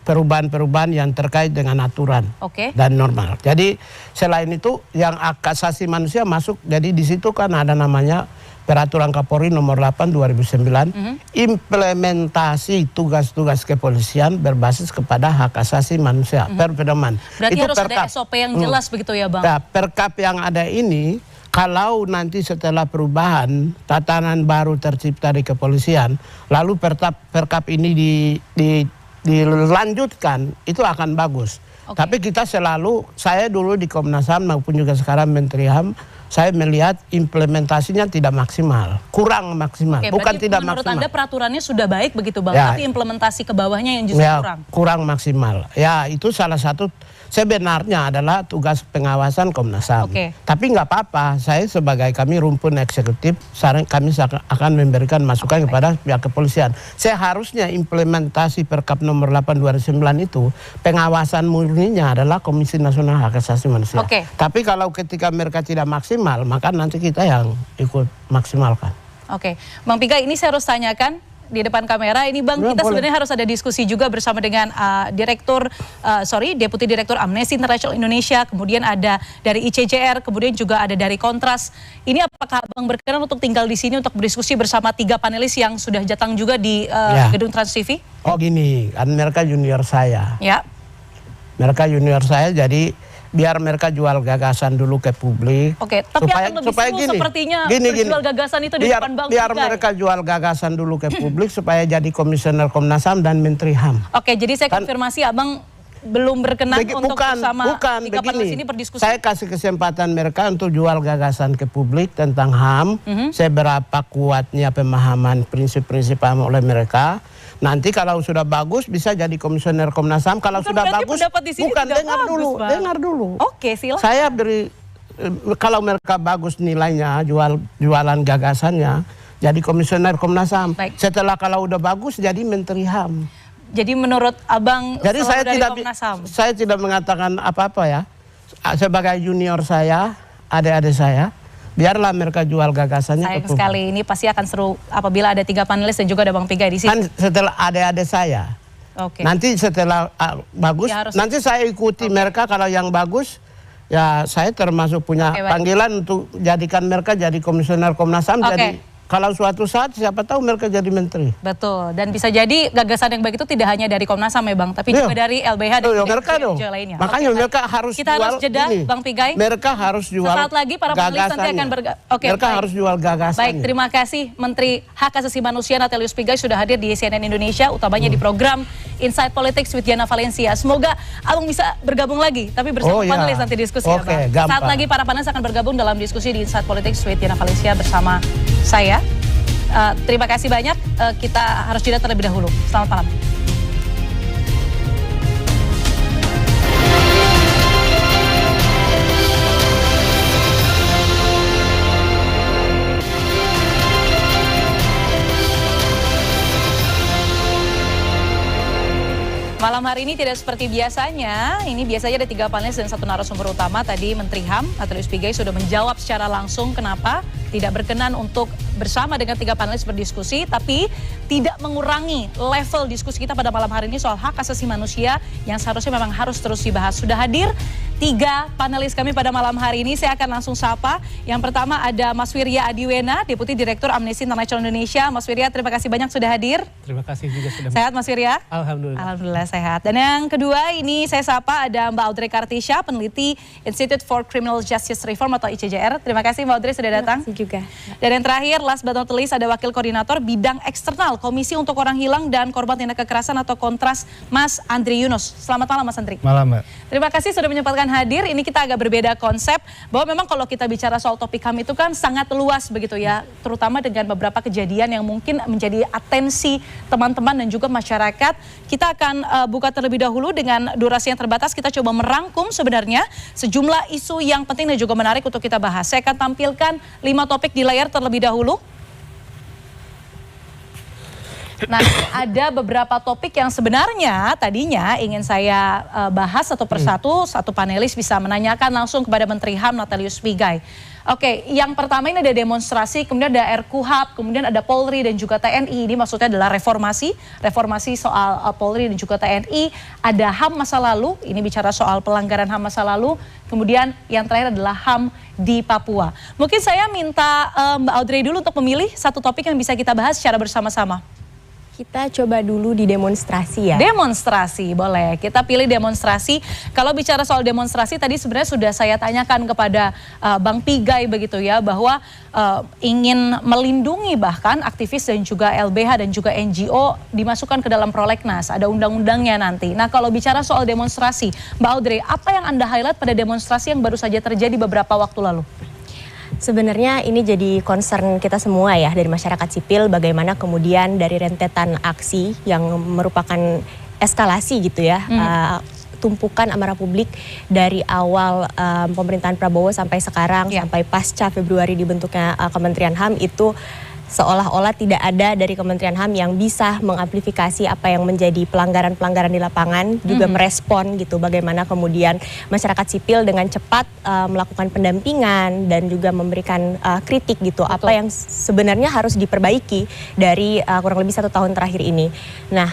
perubahan-perubahan yang terkait dengan aturan dan normal. Jadi selain itu yang hak asasi manusia masuk, jadi di situ kan ada namanya Peraturan Kapolri nomor 8 2009, implementasi tugas-tugas kepolisian berbasis kepada hak asasi manusia, pedoman. Berarti itu harus ada SOP yang jelas begitu ya, Bang? Ya, Perkap yang ada ini, kalau nanti setelah perubahan tatanan baru tercipta di kepolisian, lalu perkap ini dilanjutkan, itu akan bagus. Tapi kita selalu, saya dulu di Komnas HAM maupun juga sekarang Menteri HAM, saya melihat implementasinya tidak maksimal, kurang maksimal, bukan tidak menurut maksimal. Anda peraturannya sudah baik begitu, Bang, Ya. tapi implementasi ke bawahnya yang justru kurang maksimal. Ya, itu salah satu sebenarnya adalah tugas pengawasan Komnas HAM. Tapi nggak apa-apa, kami rumpun eksekutif, kami akan memberikan masukan kepada pihak kepolisian. Seharusnya implementasi Perkap nomor 8 2009 itu, pengawasan murninya adalah Komisi Nasional Hak Asasi Manusia. Tapi kalau ketika mereka tidak maksimal, maka nanti kita yang ikut maksimalkan. Bang Piga, ini saya harus tanyakan di depan kamera ini, Bang, kita sebenarnya harus ada diskusi juga bersama dengan Deputi Direktur Amnesty International Indonesia, kemudian ada dari ICJR, kemudian juga ada dari Kontras. Ini apakah Bang berkenan untuk tinggal di sini untuk berdiskusi bersama 3 panelis yang sudah datang juga di gedung Trans TV? Oh gini, kan mereka junior saya. Ya. Mereka junior saya, jadi biar mereka jual gagasan dulu ke publik. Tapi akan lebih seru sepertinya berjual gagasan itu di depan Bang biar Piga. mereka jual gagasan dulu ke publik supaya jadi komisioner Komnas HAM dan Menteri HAM. Jadi saya konfirmasi, Abang belum berkenan untuk bersama 3 panelis ini berdiskusi. Saya kasih kesempatan mereka untuk jual gagasan ke publik tentang HAM, seberapa kuatnya pemahaman prinsip-prinsip HAM oleh mereka. Nanti kalau sudah bagus bisa jadi komisioner Komnas HAM. Kalau sudah bagus, bukan, dengar dulu. Silakan. Saya beri, kalau mereka bagus nilainya, jualan gagasannya, jadi komisioner Komnas HAM. Setelah kalau udah bagus jadi Menteri HAM. Jadi menurut Abang, jadi saya tidak mengatakan apa-apa ya. Sebagai junior saya, adik-adik saya biarlah mereka jual gagasannya. Sayang sekali, ini pasti akan seru apabila ada 3 panelis dan juga ada Bang Pigai di sini. Kan setelah adik-adik saya, nanti setelah bagus, Ya, harus- nanti saya ikuti mereka. Kalau yang bagus, ya saya termasuk punya Baik. panggilan untuk jadikan mereka jadi komisioner Komnas HAM. Jadi kalau suatu saat siapa tahu mereka jadi menteri. Betul, dan bisa jadi gagasan yang baik itu tidak hanya dari Komnas HAM ya Bang, tapi juga dari LBH dan juga mereka dong. lainnya. Makanya Oke, mereka baik. harus Kita jual harus jeda, ini. Bang Pigai. Mereka harus jual Sesaat lagi para panelis nanti akan mereka harus jual gagasannya. Baik, terima kasih Menteri Hak Asasi Manusia Natalius Pigai sudah hadir di CNN Indonesia, utamanya di program Inside Politics with Diana Valencia. Semoga Abang bisa bergabung lagi, tapi bersama panelis nanti diskusi ya Bang. gampang. Saat lagi para panelis akan bergabung dalam diskusi di Inside Politics with Diana Valencia bersama saya. Terima kasih banyak, kita harus jeda terlebih dahulu. Selamat malam. Malam hari ini tidak seperti biasanya, ini biasanya ada 3 panelis dan 1 narasumber utama. Tadi Menteri HAM, Natalius Pigai sudah menjawab secara langsung kenapa tidak berkenan untuk bersama dengan 3 panelis berdiskusi, tapi tidak mengurangi level diskusi kita pada malam hari ini soal hak asasi manusia yang seharusnya memang harus terus dibahas. Sudah hadir 3 panelis kami pada malam hari ini, saya akan langsung sapa. Yang pertama ada Mas Wirya Adiwena, Deputi Direktur Amnesty International Indonesia. Mas Wirya, terima kasih banyak sudah hadir. Terima kasih juga sudah. Sehat Mas Wirya? Alhamdulillah. Alhamdulillah sehat. Dan yang kedua ini saya sapa ada Mbak Audrey Kartisha, peneliti Institute for Criminal Justice Reform atau ICJR. Terima kasih Mbak Audrey sudah datang. Terima kasih juga. Dan yang terakhir, last but not least, ada Wakil Koordinator Bidang Eksternal Komisi untuk Orang Hilang dan Korban Tindak Kekerasan atau Kontras, Mas Andri Yunus. Selamat malam Mas Andri. Malam Mbak. Terima kasih sudah menyempatkan hadir. Ini kita agak berbeda konsep, bahwa memang kalau kita bicara soal topik HAM itu kan sangat luas begitu ya, terutama dengan beberapa kejadian yang mungkin menjadi atensi teman-teman dan juga masyarakat. Kita akan buka terlebih dahulu dengan durasi yang terbatas. Kita coba merangkum sebenarnya sejumlah isu yang penting dan juga menarik untuk kita bahas. Saya akan tampilkan 5 topik di layar terlebih dahulu. Nah, ada beberapa topik yang sebenarnya tadinya ingin saya bahas satu persatu, satu panelis bisa menanyakan langsung kepada Menteri HAM Natalius Pigai. Oke, yang pertama ini ada demonstrasi, kemudian ada RKUHP, kemudian ada Polri dan juga TNI. Ini maksudnya adalah reformasi soal Polri dan juga TNI. Ada HAM masa lalu, ini bicara soal pelanggaran HAM masa lalu. Kemudian yang terakhir adalah HAM di Papua. Mungkin saya minta Mbak Audrey dulu untuk memilih satu topik yang bisa kita bahas secara bersama-sama. Kita coba dulu di demonstrasi ya. Demonstrasi, boleh. Kita pilih demonstrasi. Kalau bicara soal demonstrasi, tadi sebenarnya sudah saya tanyakan kepada Bang Pigai begitu ya, bahwa ingin melindungi bahkan aktivis dan juga LBH dan juga NGO dimasukkan ke dalam prolegnas. Ada undang-undangnya nanti. Nah, kalau bicara soal demonstrasi, Mbak Audrey, apa yang Anda highlight pada demonstrasi yang baru saja terjadi beberapa waktu lalu? Sebenarnya ini jadi concern kita semua ya dari masyarakat sipil, bagaimana kemudian dari rentetan aksi yang merupakan eskalasi gitu ya, tumpukan amarah publik dari awal pemerintahan Prabowo sampai sekarang, sampai pasca Februari dibentuknya Kementerian HAM itu seolah-olah tidak ada dari Kementerian HAM yang bisa mengamplifikasi apa yang menjadi pelanggaran-pelanggaran di lapangan, juga merespon gitu bagaimana kemudian masyarakat sipil dengan cepat melakukan pendampingan dan juga memberikan kritik gitu. Betul. Apa yang sebenarnya harus diperbaiki dari kurang lebih 1 tahun terakhir ini. Nah,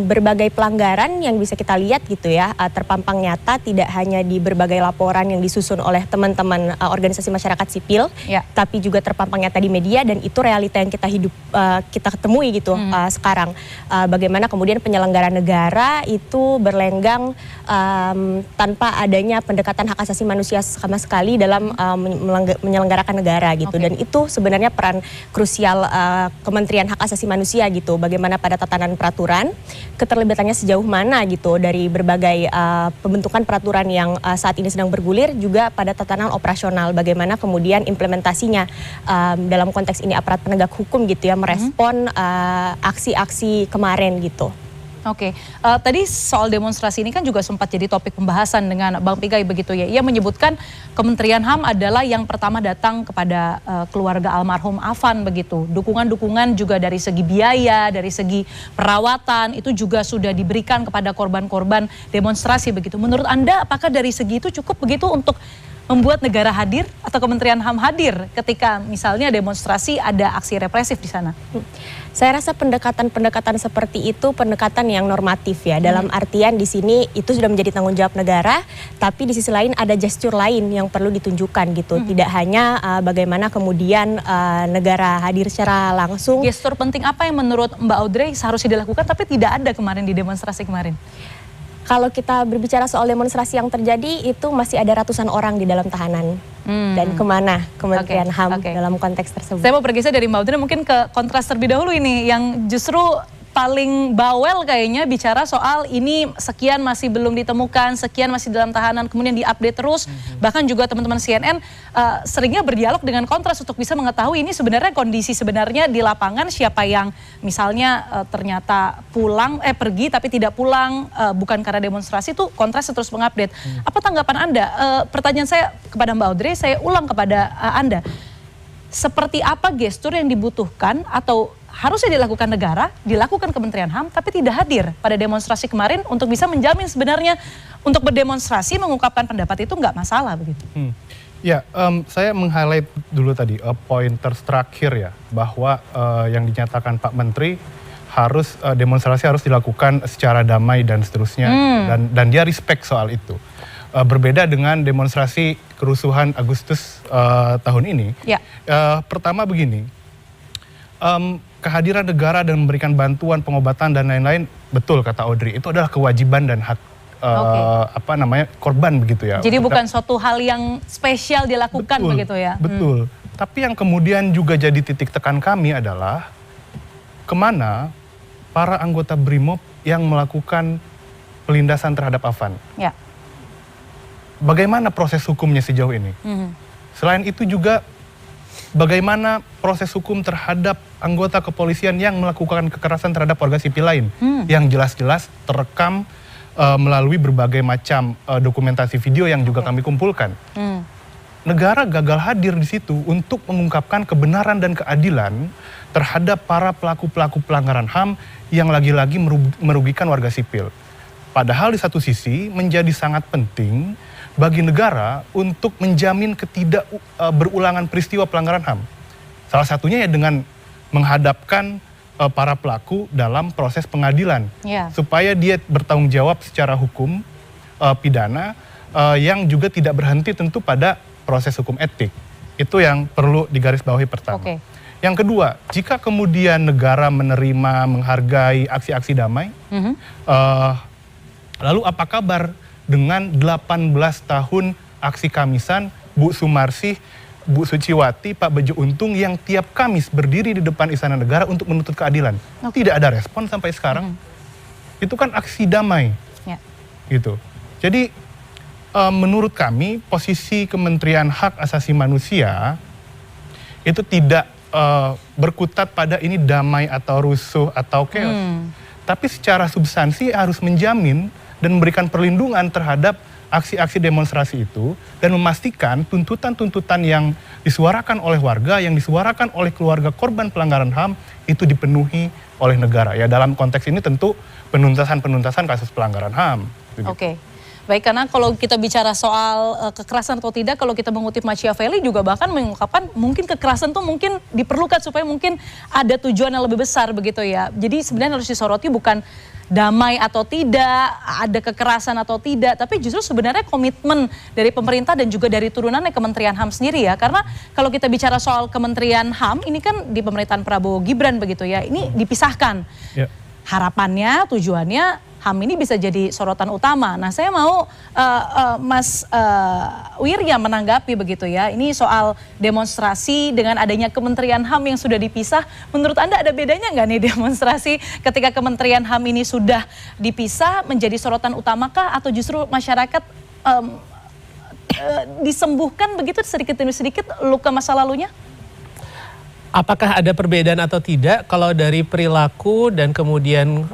berbagai pelanggaran yang bisa kita lihat gitu ya, terpampang nyata tidak hanya di berbagai laporan yang disusun oleh teman-teman organisasi masyarakat sipil, tapi juga terpampang nyata di media, dan itu realita yang kita ketemui gitu sekarang. Bagaimana kemudian penyelenggara negara itu berlenggang tanpa adanya pendekatan hak asasi manusia sama sekali dalam menyelenggarakan negara gitu. Dan itu sebenarnya peran krusial Kementerian Hak Asasi Manusia gitu. Bagaimana pada tatanan peraturan, keterlibatannya sejauh mana gitu dari berbagai pembentukan peraturan yang saat ini sedang bergulir, juga pada tatanan operasional. Bagaimana kemudian implementasinya dalam konteks ini aparat penegak hukum gitu ya, merespon aksi-aksi kemarin gitu. Oke, tadi soal demonstrasi ini kan juga sempat jadi topik pembahasan dengan Bang Pigai begitu ya. Ia menyebutkan Kementerian HAM adalah yang pertama datang kepada keluarga almarhum Afan begitu. Dukungan-dukungan juga dari segi biaya, dari segi perawatan itu juga sudah diberikan kepada korban-korban demonstrasi begitu. Menurut Anda apakah dari segi itu cukup begitu untuk membuat negara hadir atau Kementerian HAM hadir ketika misalnya demonstrasi ada aksi represif di sana? Saya rasa pendekatan-pendekatan seperti itu pendekatan yang normatif ya. Dalam artian di sini itu sudah menjadi tanggung jawab negara, tapi di sisi lain ada gestur lain yang perlu ditunjukkan gitu. Tidak hanya bagaimana kemudian negara hadir secara langsung. Gestur penting apa yang menurut Mbak Audrey seharusnya dilakukan tapi tidak ada kemarin di demonstrasi kemarin? Kalau kita berbicara soal demonstrasi yang terjadi, itu masih ada ratusan orang di dalam tahanan. Dan kemana Kementerian HAM dalam konteks tersebut? Saya mau bergeser dari Mbak Audrey mungkin ke kontras terlebih dahulu ini, yang justru paling bawel kayaknya bicara soal ini sekian masih belum ditemukan, sekian masih dalam tahanan, kemudian diupdate terus. Bahkan juga teman-teman CNN seringnya berdialog dengan kontras untuk bisa mengetahui ini sebenarnya kondisi sebenarnya di lapangan, siapa yang misalnya ternyata pergi tapi tidak pulang bukan karena demonstrasi, itu kontras terus mengupdate. Apa tanggapan Anda? Pertanyaan saya kepada Mbak Audrey, saya ulang kepada Anda. Seperti apa gestur yang dibutuhkan atau harusnya dilakukan negara, dilakukan Kementerian HAM, tapi tidak hadir pada demonstrasi kemarin untuk bisa menjamin sebenarnya untuk berdemonstrasi, mengungkapkan pendapat itu nggak masalah begitu? Ya, saya meng-highlight dulu tadi pointers terakhir ya, bahwa yang dinyatakan Pak Menteri harus demonstrasi harus dilakukan secara damai dan seterusnya, dan dia respect soal itu. Berbeda dengan demonstrasi kerusuhan Agustus tahun ini. Ya. Pertama begini, kehadiran negara dan memberikan bantuan pengobatan dan lain-lain, betul kata Audrey, itu adalah kewajiban dan hak korban begitu ya. Jadi bukan suatu hal yang spesial dilakukan begitu ya. Betul. Tapi yang kemudian juga jadi titik tekan kami adalah kemana para anggota BRIMOB yang melakukan pelindasan terhadap Afan. Ya. Bagaimana proses hukumnya sejauh ini? Selain itu juga bagaimana proses hukum terhadap anggota kepolisian yang melakukan kekerasan terhadap warga sipil lain yang jelas-jelas terekam melalui berbagai macam dokumentasi video yang juga kami kumpulkan. Negara gagal hadir di situ untuk mengungkapkan kebenaran dan keadilan terhadap para pelaku-pelaku pelanggaran HAM yang lagi-lagi merugikan warga sipil. Padahal di satu sisi menjadi sangat penting bagi negara untuk menjamin berulangan peristiwa pelanggaran HAM. Salah satunya ya dengan menghadapkan para pelaku dalam proses pengadilan, supaya dia bertanggung jawab secara hukum pidana yang juga tidak berhenti tentu pada proses hukum etik. Itu yang perlu digarisbawahi pertama. Yang kedua, jika kemudian negara menerima, menghargai aksi-aksi damai, lalu apa kabar dengan 18 tahun aksi Kamisan, Bu Sumarsih, Bu Suciwati, Pak Bejo Untung yang tiap Kamis berdiri di depan Istana Negara untuk menuntut keadilan. Tidak ada respon sampai sekarang. Itu kan aksi damai. Gitu. Jadi menurut kami posisi Kementerian Hak Asasi Manusia itu tidak berkutat pada ini damai atau rusuh atau chaos. Tapi secara substansi harus menjamin dan memberikan perlindungan terhadap aksi-aksi demonstrasi itu dan memastikan tuntutan-tuntutan yang disuarakan oleh warga, yang disuarakan oleh keluarga korban pelanggaran HAM itu dipenuhi oleh negara. Ya dalam konteks ini tentu penuntasan kasus pelanggaran HAM. Baik, karena kalau kita bicara soal kekerasan atau tidak, kalau kita mengutip Machiavelli juga bahkan mengungkapkan mungkin kekerasan itu mungkin diperlukan supaya mungkin ada tujuan yang lebih besar begitu ya. Jadi sebenarnya harus disoroti bukan damai atau tidak, ada kekerasan atau tidak, tapi justru sebenarnya komitmen dari pemerintah dan juga dari turunannya Kementerian HAM sendiri ya. Karena kalau kita bicara soal Kementerian HAM, ini kan di pemerintahan Prabowo Gibran begitu ya, ini dipisahkan. Harapannya, tujuannya HAM ini bisa jadi sorotan utama. Nah saya mau Mas Wirya menanggapi begitu ya, ini soal demonstrasi dengan adanya Kementerian HAM yang sudah dipisah. Menurut Anda ada bedanya nggak nih demonstrasi ketika Kementerian HAM ini sudah dipisah menjadi sorotan utamakah, atau justru masyarakat disembuhkan begitu sedikit demi sedikit luka masa lalunya? Apakah ada perbedaan atau tidak? Kalau dari perilaku dan kemudian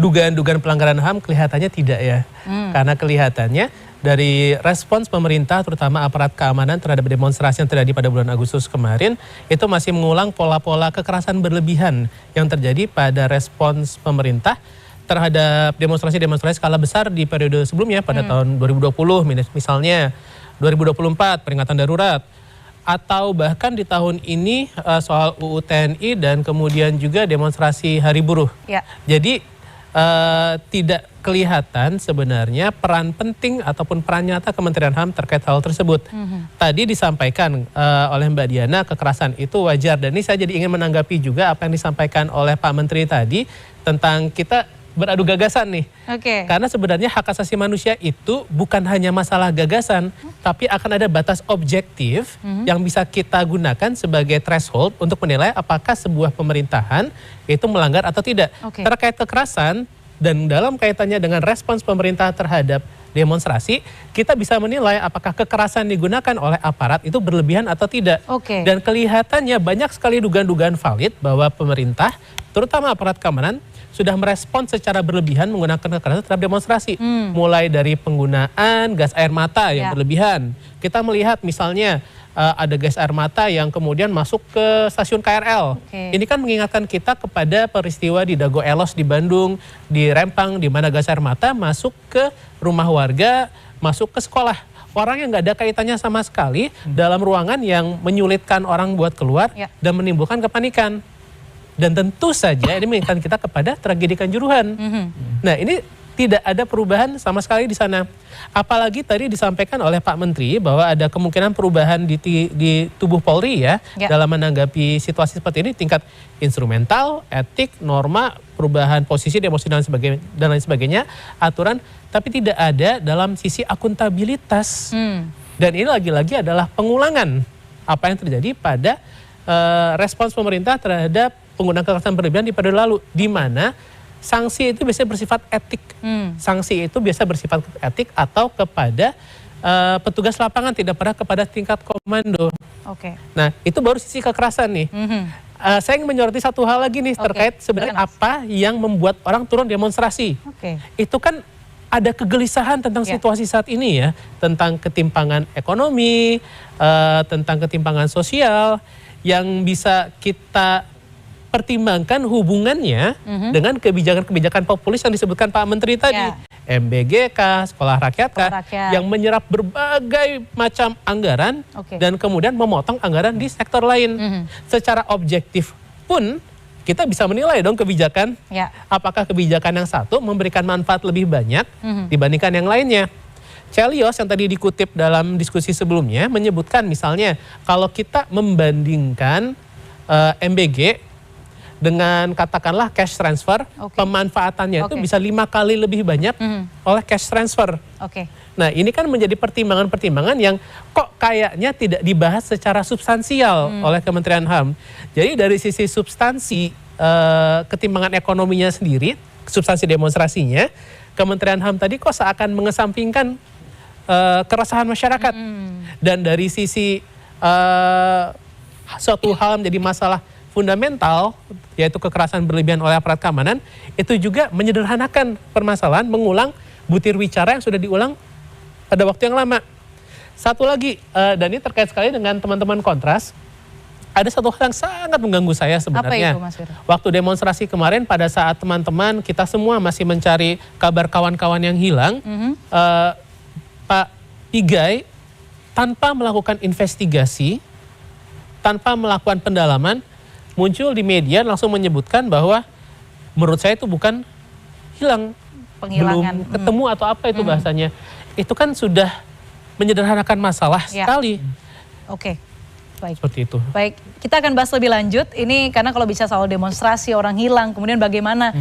dugaan-dugaan pelanggaran HAM kelihatannya tidak ya. Karena kelihatannya dari respons pemerintah terutama aparat keamanan terhadap demonstrasi yang terjadi pada bulan Agustus kemarin itu masih mengulang pola-pola kekerasan berlebihan yang terjadi pada respons pemerintah terhadap demonstrasi-demonstrasi skala besar di periode sebelumnya pada tahun 2020 misalnya 2024 peringatan darurat, atau bahkan di tahun ini soal UU TNI dan kemudian juga demonstrasi Hari Buruh. Ya. Jadi tidak kelihatan sebenarnya peran penting ataupun peran nyata Kementerian HAM terkait hal tersebut. Tadi disampaikan oleh Mbak Diana, kekerasan itu wajar, dan ini saya jadi ingin menanggapi juga apa yang disampaikan oleh Pak Menteri tadi tentang kita beradu gagasan nih. Oke. Karena sebenarnya hak asasi manusia itu bukan hanya masalah gagasan, tapi akan ada batas objektif yang bisa kita gunakan sebagai threshold untuk menilai apakah sebuah pemerintahan itu melanggar atau tidak. Oke. Terkait kekerasan dan dalam kaitannya dengan respons pemerintah terhadap demonstrasi, kita bisa menilai apakah kekerasan digunakan oleh aparat itu berlebihan atau tidak. Oke. Dan kelihatannya banyak sekali dugaan-dugaan valid bahwa pemerintah, terutama aparat keamanan, sudah merespons secara berlebihan menggunakan kekerasan terhadap demonstrasi. Mulai dari penggunaan gas air mata yang berlebihan. Kita melihat misalnya ada gas air mata yang kemudian masuk ke stasiun KRL. Ini kan mengingatkan kita kepada peristiwa di Dago Elos di Bandung, di Rempang, di mana gas air mata masuk ke rumah warga, masuk ke sekolah. Orang yang nggak ada kaitannya sama sekali dalam ruangan yang menyulitkan orang buat keluar dan menimbulkan kepanikan. Dan tentu saja ini mengingatkan kita kepada tragedi Kanjuruhan. Nah, ini tidak ada perubahan sama sekali di sana. Apalagi tadi disampaikan oleh Pak Menteri bahwa ada kemungkinan perubahan di tubuh Polri dalam menanggapi situasi seperti ini, tingkat instrumental, etik, norma, perubahan posisi, emosi dan lain sebagainya, aturan, tapi tidak ada dalam sisi akuntabilitas. Dan ini lagi-lagi adalah pengulangan apa yang terjadi pada respons pemerintah terhadap penggunaan kekerasan berlebihan di periode lalu, di mana sanksi itu biasanya bersifat etik. Sanksi itu biasa bersifat etik atau kepada petugas lapangan, tidak pernah kepada tingkat komando. Nah, itu baru sisi kekerasan nih. Saya ingin menyoroti satu hal lagi nih terkait sebenarnya apa yang membuat orang turun demonstrasi. Itu kan ada kegelisahan tentang situasi saat ini ya, tentang ketimpangan ekonomi, tentang ketimpangan sosial yang bisa kita pertimbangkan hubungannya dengan kebijakan-kebijakan populis yang disebutkan Pak Menteri tadi. MBGK, Sekolah Rakyat yang menyerap berbagai macam anggaran dan kemudian memotong anggaran di sektor lain. Secara objektif pun kita bisa menilai dong kebijakan. Apakah kebijakan yang satu memberikan manfaat lebih banyak dibandingkan yang lainnya. Chelios yang tadi dikutip dalam diskusi sebelumnya menyebutkan misalnya kalau kita membandingkan MBG dengan katakanlah cash transfer, pemanfaatannya itu bisa 5 kali lebih banyak oleh cash transfer. Nah, ini kan menjadi pertimbangan-pertimbangan yang kok kayaknya tidak dibahas secara substansial oleh Kementerian HAM. Jadi dari sisi substansi ketimbangan ekonominya sendiri, substansi demonstrasinya, Kementerian HAM tadi kok seakan mengesampingkan keresahan masyarakat. Dan dari sisi suatu hal menjadi masalah fundamental, yaitu kekerasan berlebihan oleh aparat keamanan, itu juga menyederhanakan permasalahan, mengulang butir bicara yang sudah diulang pada waktu yang lama. Satu lagi, dan ini terkait sekali dengan teman-teman Kontras, ada satu hal yang sangat mengganggu saya sebenarnya. Apa itu, Mas Fir? Waktu demonstrasi kemarin pada saat teman-teman kita semua masih mencari kabar kawan-kawan yang hilang, Pak Pigai tanpa melakukan investigasi, tanpa melakukan pendalaman, muncul di media langsung menyebutkan bahwa menurut saya itu bukan hilang, penghilangan, belum ketemu atau apa itu bahasanya. Itu kan sudah menyederhanakan masalah sekali. Baik. Seperti itu. Baik, kita akan bahas lebih lanjut. Ini karena kalau bisa soal demonstrasi, orang hilang, kemudian bagaimana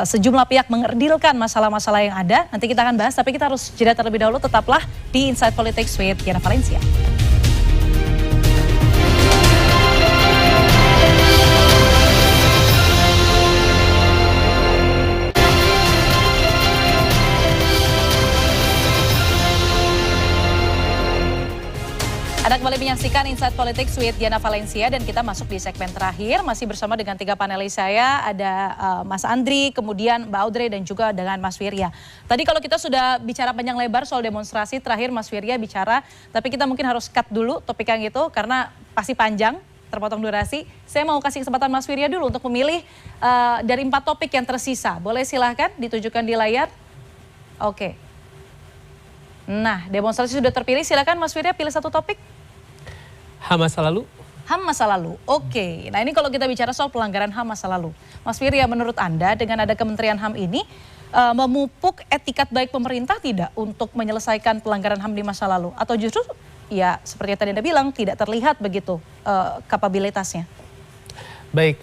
sejumlah pihak mengerdilkan masalah-masalah yang ada. Nanti kita akan bahas, tapi kita harus jeda terlebih dahulu. Tetaplah di Inside Politics with Diana Valencia. Anda kembali menyaksikan Inside Politics with Diana Valencia dan kita masuk di segmen terakhir masih bersama dengan 3 panelis saya, ada Mas Andri, kemudian Mbak Audrey dan juga dengan Mas Wirya. Tadi kalau kita sudah bicara panjang lebar soal demonstrasi, terakhir Mas Wirya bicara, tapi kita mungkin harus cut dulu topik yang itu karena pasti panjang, terpotong durasi. Saya mau kasih kesempatan Mas Wirya dulu untuk memilih dari 4 topik yang tersisa. Boleh silahkan ditunjukkan di layar. Oke. Nah, demonstrasi sudah terpilih, silakan Mas Wirya pilih satu topik. HAM masa lalu. HAM masa lalu, oke. Nah ini kalau kita bicara soal pelanggaran HAM masa lalu. Mas Wirya, menurut Anda dengan ada Kementerian HAM ini memupuk etikat baik pemerintah tidak untuk menyelesaikan pelanggaran HAM di masa lalu? Atau justru ya seperti yang tadi Anda bilang tidak terlihat begitu kapabilitasnya? Baik,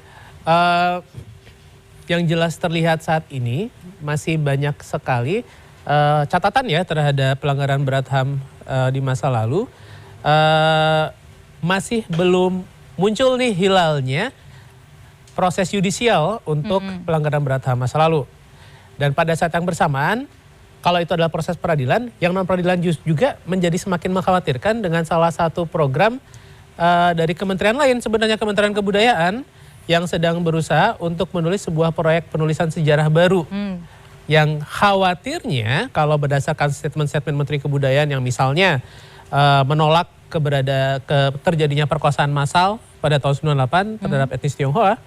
yang jelas terlihat saat ini masih banyak sekali catatan ya terhadap pelanggaran berat HAM di masa lalu. Masih belum muncul nih hilalnya proses yudisial untuk pelanggaran berat HAM masa lalu. Dan pada saat yang bersamaan, kalau itu adalah proses peradilan, yang non-peradilan juga menjadi semakin mengkhawatirkan dengan salah satu program dari kementerian lain, sebenarnya Kementerian Kebudayaan, yang sedang berusaha untuk menulis sebuah proyek penulisan sejarah baru. Yang khawatirnya kalau berdasarkan statement-statement Menteri Kebudayaan yang misalnya menolak terjadinya perkosaan massal pada tahun 98 terhadap etnis Tionghoa,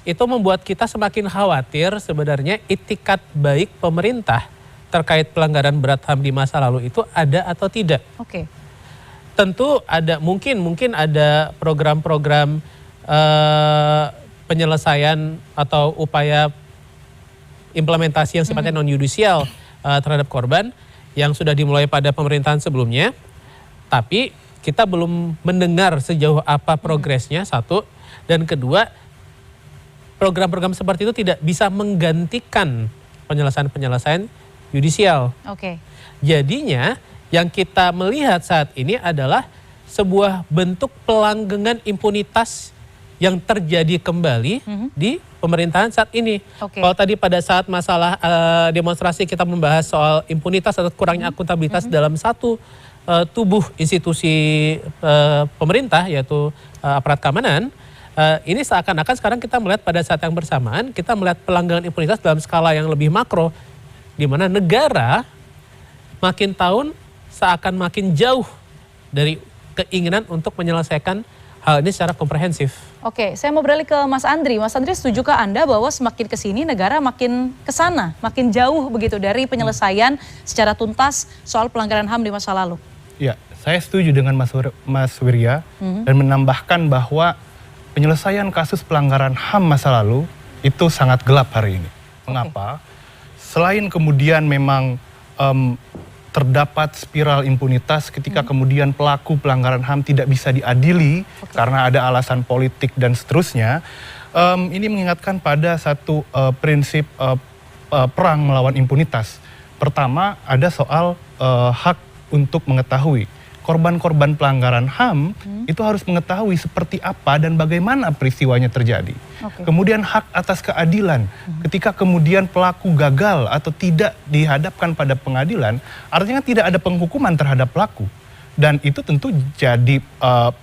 itu membuat kita semakin khawatir sebenarnya itikat baik pemerintah terkait pelanggaran berat HAM di masa lalu itu ada atau tidak. Oke. Tentu ada mungkin ada program-program penyelesaian atau upaya implementasi yang sifatnya non-yudisial terhadap korban yang sudah dimulai pada pemerintahan sebelumnya, tapi kita belum mendengar sejauh apa progresnya, satu. Dan kedua, program-program seperti itu tidak bisa menggantikan penyelesaian-penyelesaian yudisial. Oke. Jadinya yang kita melihat saat ini adalah sebuah bentuk pelanggengan impunitas yang terjadi kembali di pemerintahan saat ini. Kalau tadi pada saat masalah demonstrasi kita membahas soal impunitas atau kurangnya akuntabilitas dalam satu tubuh institusi pemerintah, yaitu aparat keamanan, ini seakan-akan sekarang kita melihat pada saat yang bersamaan kita melihat pelanggaran impunitas dalam skala yang lebih makro, di mana negara makin tahun seakan makin jauh dari keinginan untuk menyelesaikan hal ini secara komprehensif. Oke, saya mau beralih ke Mas Andri. Mas Andri, setujukah Anda bahwa semakin kesini negara makin kesana, makin jauh begitu dari penyelesaian secara tuntas soal pelanggaran HAM di masa lalu? Ya, saya setuju dengan Mas Wirya dan menambahkan bahwa penyelesaian kasus pelanggaran HAM masa lalu itu sangat gelap hari ini. Mengapa? Selain kemudian memang terdapat spiral impunitas ketika kemudian pelaku pelanggaran HAM tidak bisa diadili karena ada alasan politik dan seterusnya, ini mengingatkan pada satu prinsip perang melawan impunitas. Pertama, ada soal hak untuk mengetahui. Korban-korban pelanggaran HAM itu harus mengetahui seperti apa dan bagaimana peristiwanya terjadi. Kemudian hak atas keadilan. Ketika kemudian pelaku gagal atau tidak dihadapkan pada pengadilan, artinya tidak ada penghukuman terhadap pelaku. Dan itu tentu jadi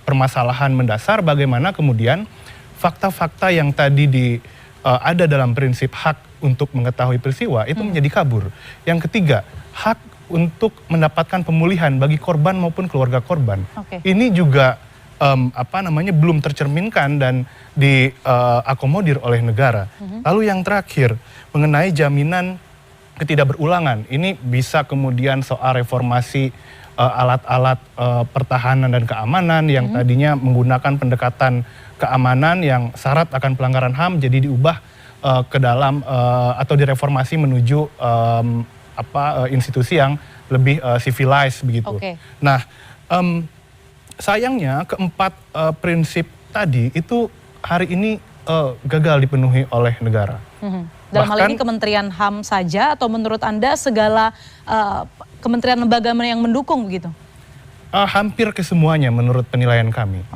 permasalahan mendasar bagaimana kemudian fakta-fakta yang tadi ada dalam prinsip hak untuk mengetahui peristiwa itu menjadi kabur. Yang ketiga, hak untuk mendapatkan pemulihan bagi korban maupun keluarga korban. Ini juga belum tercerminkan dan diakomodir oleh negara. Lalu yang terakhir mengenai jaminan ketidakberulangan, ini bisa kemudian soal reformasi alat-alat pertahanan dan keamanan yang tadinya menggunakan pendekatan keamanan yang syarat akan pelanggaran HAM jadi diubah ke dalam atau direformasi menuju institusi yang lebih civilized begitu. Nah, sayangnya keempat prinsip tadi itu hari ini gagal dipenuhi oleh negara. Dalam hal ini Kementerian HAM saja atau menurut Anda segala kementerian lembaga yang mendukung begitu? Hampir kesemuanya menurut penilaian kami.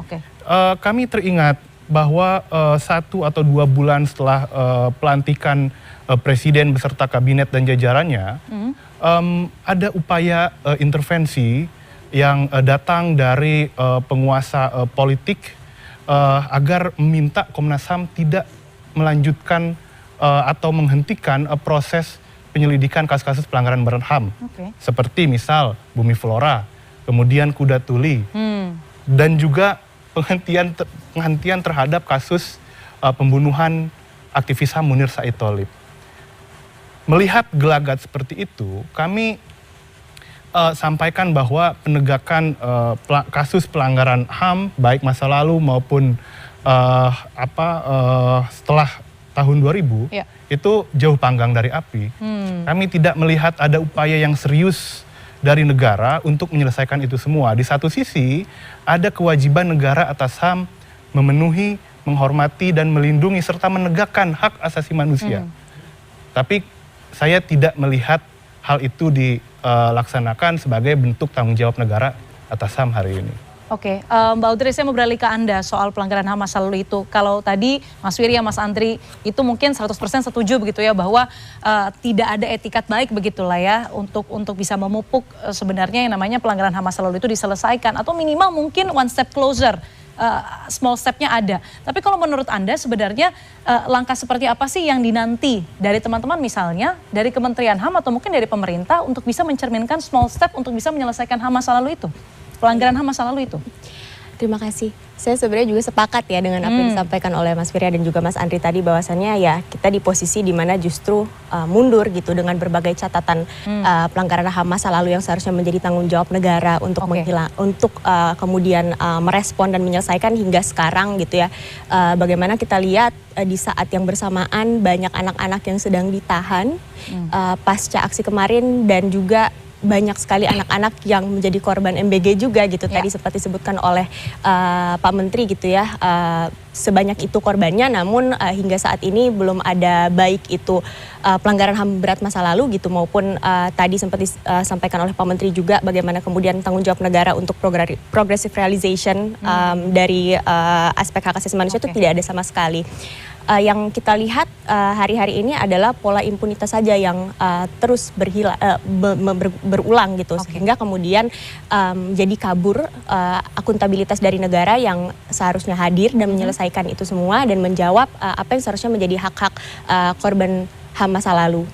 Kami teringat bahwa 1 atau 2 bulan setelah pelantikan Presiden beserta kabinet dan jajarannya, ada upaya intervensi yang datang dari penguasa politik agar meminta Komnas HAM tidak melanjutkan atau menghentikan proses penyelidikan kasus-kasus pelanggaran berat HAM. Seperti misal Bumi Flora, kemudian Kuda Tuli, dan juga penghentian terhadap kasus pembunuhan aktivis HAM Munir Said Tholib. Melihat gelagat seperti itu, kami sampaikan bahwa penegakan kasus pelanggaran HAM baik masa lalu maupun setelah tahun 2000 itu jauh panggang dari api. Kami tidak melihat ada upaya yang serius dari negara untuk menyelesaikan itu semua. Di satu sisi ada kewajiban negara atas HAM memenuhi, menghormati dan melindungi serta menegakkan hak asasi manusia. Tapi saya tidak melihat hal itu dilaksanakan sebagai bentuk tanggung jawab negara atas HAM hari ini. Oke, Mbak Audrey, saya mau beralih ke Anda soal pelanggaran HAM masa lalu itu. Kalau tadi Mas Wirya, Mas Andri itu mungkin 100% setuju begitu ya bahwa tidak ada etikat baik begitulah ya untuk bisa memupuk sebenarnya yang namanya pelanggaran HAM masa lalu itu diselesaikan atau minimal mungkin one step closer. Small step-nya ada. Tapi kalau menurut Anda sebenarnya langkah seperti apa sih yang dinanti dari teman-teman misalnya dari Kementerian HAM atau mungkin dari pemerintah untuk bisa mencerminkan small step untuk bisa menyelesaikan HAM masa lalu itu? Pelanggaran HAM masa lalu itu? Terima kasih. Saya sebenarnya juga sepakat ya dengan apa yang disampaikan oleh Mas Wirya dan juga Mas Andri tadi bahwasannya ya kita di posisi di mana justru mundur gitu dengan berbagai catatan pelanggaran HAM masa lalu yang seharusnya menjadi tanggung jawab negara untuk kemudian merespon dan menyelesaikan hingga sekarang gitu ya. Bagaimana kita lihat di saat yang bersamaan banyak anak-anak yang sedang ditahan pasca aksi kemarin dan juga banyak sekali anak-anak yang menjadi korban MBG juga gitu. Tadi seperti disebutkan oleh Pak Menteri gitu ya, sebanyak itu korbannya namun hingga saat ini belum ada baik itu pelanggaran HAM berat masa lalu gitu maupun tadi sempat disampaikan oleh Pak Menteri juga bagaimana kemudian tanggung jawab negara untuk progressive realization dari aspek hak asasi manusia itu tidak ada sama sekali. Yang kita lihat hari-hari ini adalah pola impunitas saja yang terus berulang gitu sehingga kemudian jadi kabur akuntabilitas dari negara yang seharusnya hadir dan menyelesaikan itu semua dan menjawab apa yang seharusnya menjadi hak-hak korban HAM masa lalu.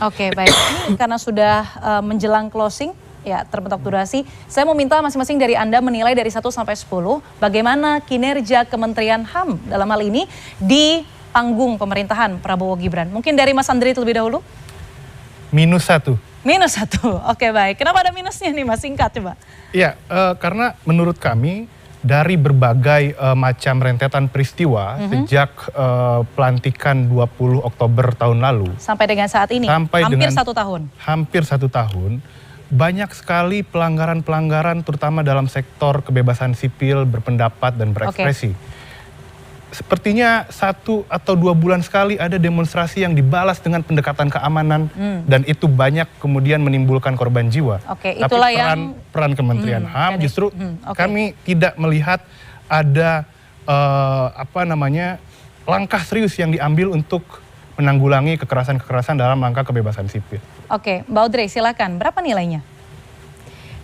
Oke, baik. Ini karena sudah menjelang closing ya terbentuk durasi. Saya mau minta masing-masing dari Anda menilai dari 1 sampai 10 bagaimana kinerja Kementerian HAM dalam hal ini di panggung pemerintahan Prabowo Gibran. Mungkin dari Mas Andri terlebih dahulu. -1. -1. Oke, baik. Kenapa ada minusnya nih Mas? Singkat coba. Iya, karena menurut kami dari berbagai macam rentetan peristiwa sejak pelantikan 20 Oktober tahun lalu sampai dengan saat ini hampir 1 tahun. Hampir 1 tahun. Banyak sekali pelanggaran-pelanggaran terutama dalam sektor kebebasan sipil, berpendapat dan berekspresi. Sepertinya 1 atau 2 bulan sekali ada demonstrasi yang dibalas dengan pendekatan keamanan dan itu banyak kemudian menimbulkan korban jiwa. Tapi peran Kementerian HAM justru kami tidak melihat ada langkah serius yang diambil untuk menanggulangi kekerasan-kekerasan dalam rangka kebebasan sipil. Oke, Mbak Audrey silakan. Berapa nilainya?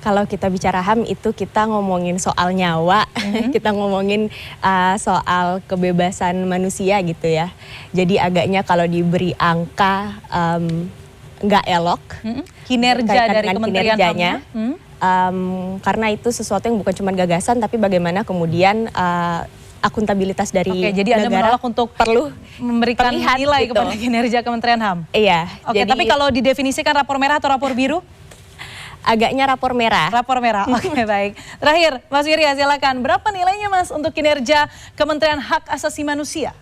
Kalau kita bicara HAM itu kita ngomongin soal nyawa, kita ngomongin soal kebebasan manusia gitu ya. Jadi agaknya kalau diberi angka nggak elok. Kinerja dari Kementerian HAM-nya. Karena itu sesuatu yang bukan cuma gagasan tapi bagaimana kemudian akuntabilitas dari jadi Anda menolak untuk perlu memberikan nilai kepada kinerja Kementerian HAM? Iya. Tapi kalau didefinisikan rapor merah atau rapor biru? Agaknya rapor merah. Rapor merah, oke baik. Terakhir, Mas Wirya silakan. Berapa nilainya Mas untuk kinerja Kementerian Hak Asasi Manusia?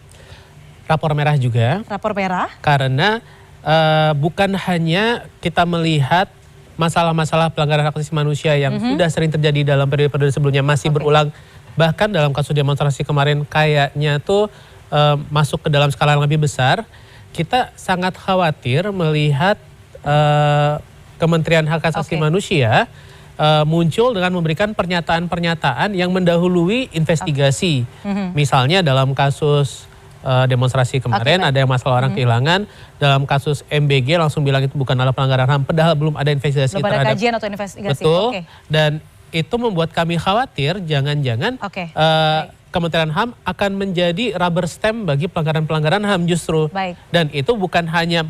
Rapor merah juga. Rapor merah? Karena bukan hanya kita melihat masalah-masalah pelanggaran hak asasi manusia yang sudah sering terjadi dalam periode-periode sebelumnya masih berulang. Bahkan dalam kasus demonstrasi kemarin kayaknya tuh masuk ke dalam skala yang lebih besar. Kita sangat khawatir melihat Kementerian Hak Asasi Manusia muncul dengan memberikan pernyataan-pernyataan yang mendahului investigasi. Misalnya dalam kasus demonstrasi kemarin ada yang masalah orang kehilangan. Dalam kasus MBG langsung bilang itu bukan adalah pelanggaran HAM padahal belum ada investigasi belum ada kajian atau investigasi. Betul. Dan itu membuat kami khawatir jangan-jangan Kementerian HAM akan menjadi rubber stamp bagi pelanggaran-pelanggaran HAM justru. Baik. Dan itu bukan hanya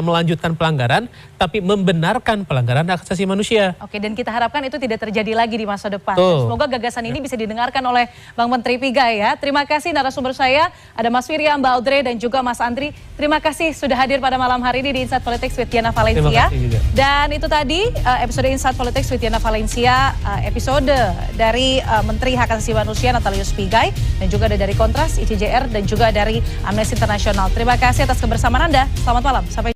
melanjutkan pelanggaran, tapi membenarkan pelanggaran hak asasi manusia. Oke, dan kita harapkan itu tidak terjadi lagi di masa depan. Betul. Semoga gagasan ini bisa didengarkan oleh Bang Menteri Pigai ya. Terima kasih narasumber saya, ada Mas Wirya, Mbak Audrey, dan juga Mas Andri. Terima kasih sudah hadir pada malam hari ini di Insight Politics with Diana Valencia. Terima kasih juga. Dan itu tadi episode Insight Politics with Diana Valencia, episode dari Menteri Hak Asasi Manusia Natalius Pigai, dan juga ada dari Kontras, ICJR, dan juga dari Amnesty International. Terima kasih atas kebersamaan Anda. Selamat malam. Sampai